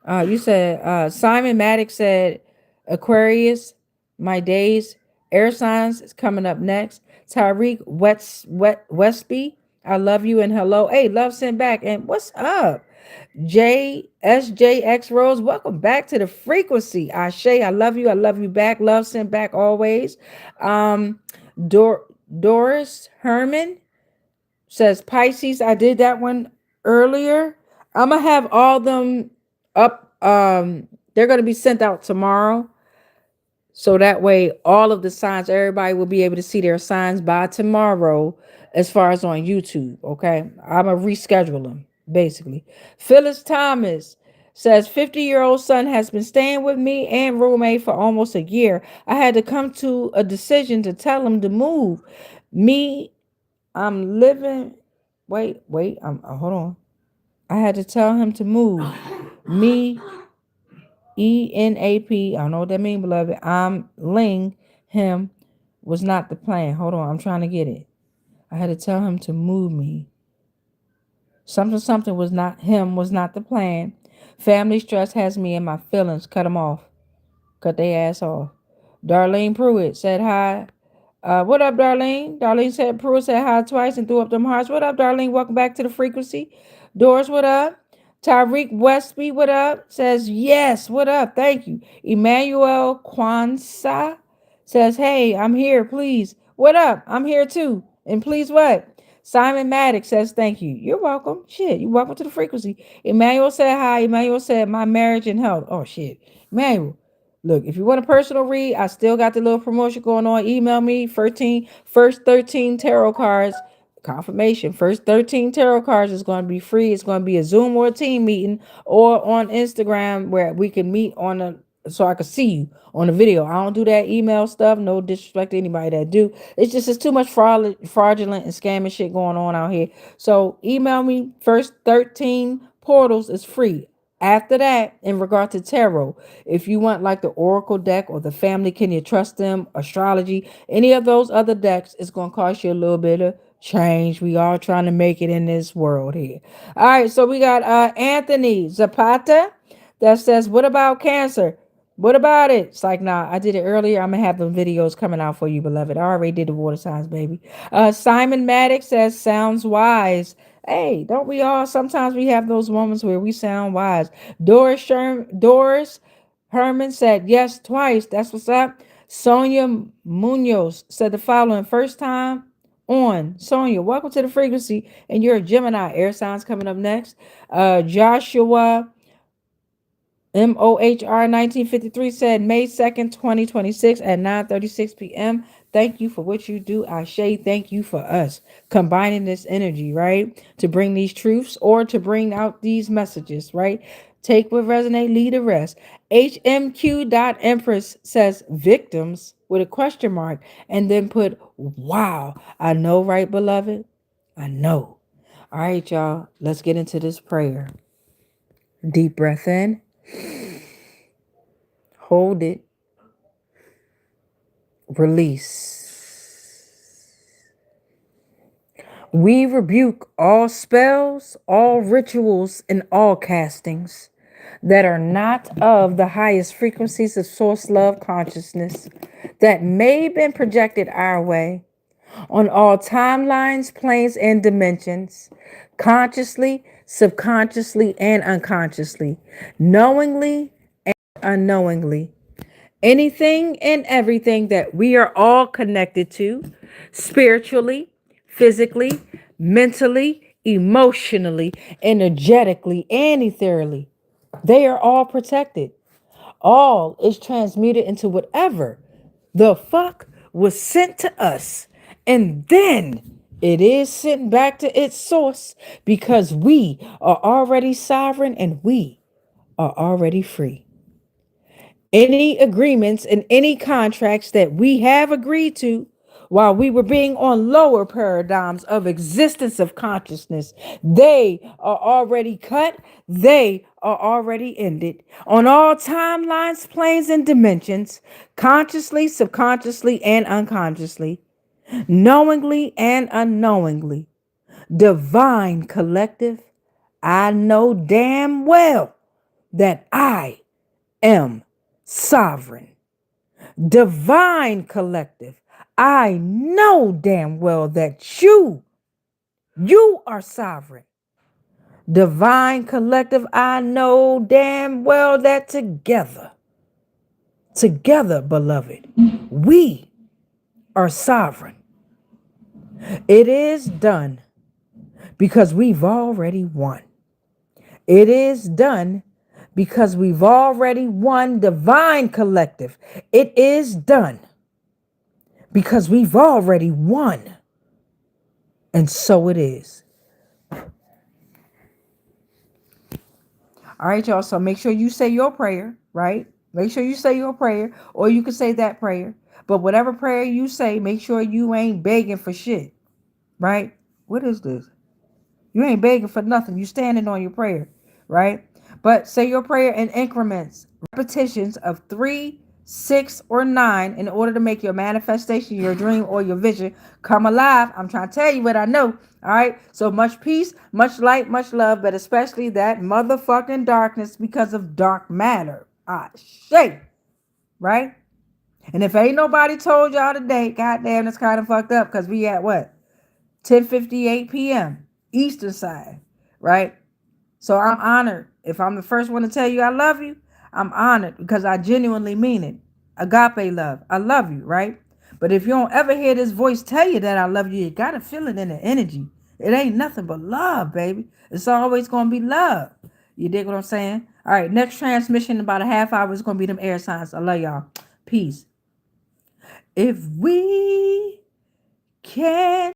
You said Simon Maddox said Aquarius, my days, air signs is coming up next. Tyreek Westby, I love you and hello. Hey, love sent back. And what's up? JSJX Rose, welcome back to the frequency. Ashe, I love you. I love you back. Love sent back always. Um, Doris Herman says Pisces. I did that one earlier. I'm gonna have all them up. They're gonna be sent out tomorrow. So that way all of the signs, everybody will be able to see their signs by tomorrow as far as on YouTube. Okay. I'm gonna reschedule them, basically. Phyllis Thomas says 50-year-old son has been staying with me and roommate for almost a year. I had to come to a decision to tell him to move. Me, I'm living. Wait. Hold on. I had to tell him to move. Me, ENAP. I don't know what that means, beloved. I'm Ling. Him was not the plan. Hold on. I'm trying to get it. I had to tell him to move me. Something was not him, was not the plan. Family stress has me in my feelings. Cut him off. Cut their ass off. Darlene Pruitt said hi. What up, Darlene? Darlene said Pruitt said hi twice and threw up them hearts. What up, Darlene? Welcome back to the frequency. Doris, what up? Tyreek Westby, what up? Says yes. What up? Thank you. Emmanuel Kwanzaa says, hey, I'm here, please. What up? I'm here too. And please what? Simon Maddox says, thank you. You're welcome. Shit, you're welcome to the frequency. Emmanuel said hi. Emmanuel said, my marriage and health. Oh, shit. Emmanuel, look, if you want a personal read, I still got the little promotion going on. Email me, first 13 tarot cards. Confirmation. First 13 tarot cards is going to be free. It's going to be a Zoom or a team meeting or on Instagram where we can meet on a so I can see you on the video. I don't do that email stuff. No disrespect to anybody that do. It's too much fraudulent and scamming shit going on out here. So email me. First 13 portals is free. After that, in regard to tarot, if you want like the Oracle deck or the Family Can You Trust Them, astrology, any of those other decks, it's going to cost you a little bit of change. We all trying to make it in this world here. All right, so we got Anthony Zapata that says, what about cancer? What about it? It's like, nah, I did it earlier. I'm going to have the videos coming out for you, beloved. I already did the water signs, baby. Simon Maddox says, sounds wise. Hey, don't we all? Sometimes we have those moments where we sound wise. Doris Herman said, yes, twice. That's what's up. Sonia Munoz said the following. First time on. Sonia, welcome to the frequency. And you're a Gemini. Air signs coming up next. Joshua MOHR 1953 said May 2nd, 2026 at 9:36 p.m. Thank you for what you do. Ashe, thank you for us combining this energy, right? To bring these truths or to bring out these messages, right? Take what resonate, leave the rest. HMQ.Empress says victims with a question mark and then put, wow. I know, right, beloved? I know. All right, y'all. Let's get into this prayer. Deep breath in. Hold it. Release. We rebuke all spells, all rituals, and all castings that are not of the highest frequencies of source love consciousness that may have been projected our way on all timelines, planes, and dimensions, consciously, subconsciously, and unconsciously, knowingly and unknowingly. Anything and everything that we are all connected to spiritually, physically, mentally, emotionally, energetically, and ethereally. They are all protected. All is transmuted into whatever the fuck was sent to us. And then it is sent back to its source because we are already sovereign and we are already free. Any agreements and any contracts that we have agreed to while we were being on lower paradigms of existence of consciousness, they are already cut, they are already ended on all timelines, planes, and dimensions, consciously, subconsciously, and unconsciously, knowingly and unknowingly. Divine collective, I know damn well that I am sovereign. Divine collective, I know damn well that you are sovereign. Divine collective, I know damn well that together, beloved, we are sovereign. It is done because we've already won. It is done because we've already won, divine collective. It is done because we've already won. And so it is. All right, y'all. So make sure you say your prayer, right? Make sure you say your prayer, or you can say that prayer. But whatever prayer you say, make sure you ain't begging for shit, right? What is this? You ain't begging for nothing. You standing on your prayer, right? But say your prayer in increments, repetitions of 3, 6, or 9 in order to make your manifestation, your dream, or your vision come alive. I'm trying to tell you what I know. All right. So much peace, much light, much love, but especially that motherfucking darkness because of dark matter. Ah, shit. right? And if ain't nobody told y'all today, goddamn, that's kind of fucked up because we at what? 10:58 p.m. Eastern side, right? So I'm honored. If I'm the first one to tell you I love you, I'm honored because I genuinely mean it. Agape love. I love you, right? But if you don't ever hear this voice tell you that I love you, you gotta feel it in the energy. It ain't nothing but love, baby. It's always gonna be love. You dig what I'm saying? All right, next transmission in about a half hour is gonna be them air signs. I love y'all. Peace. If we can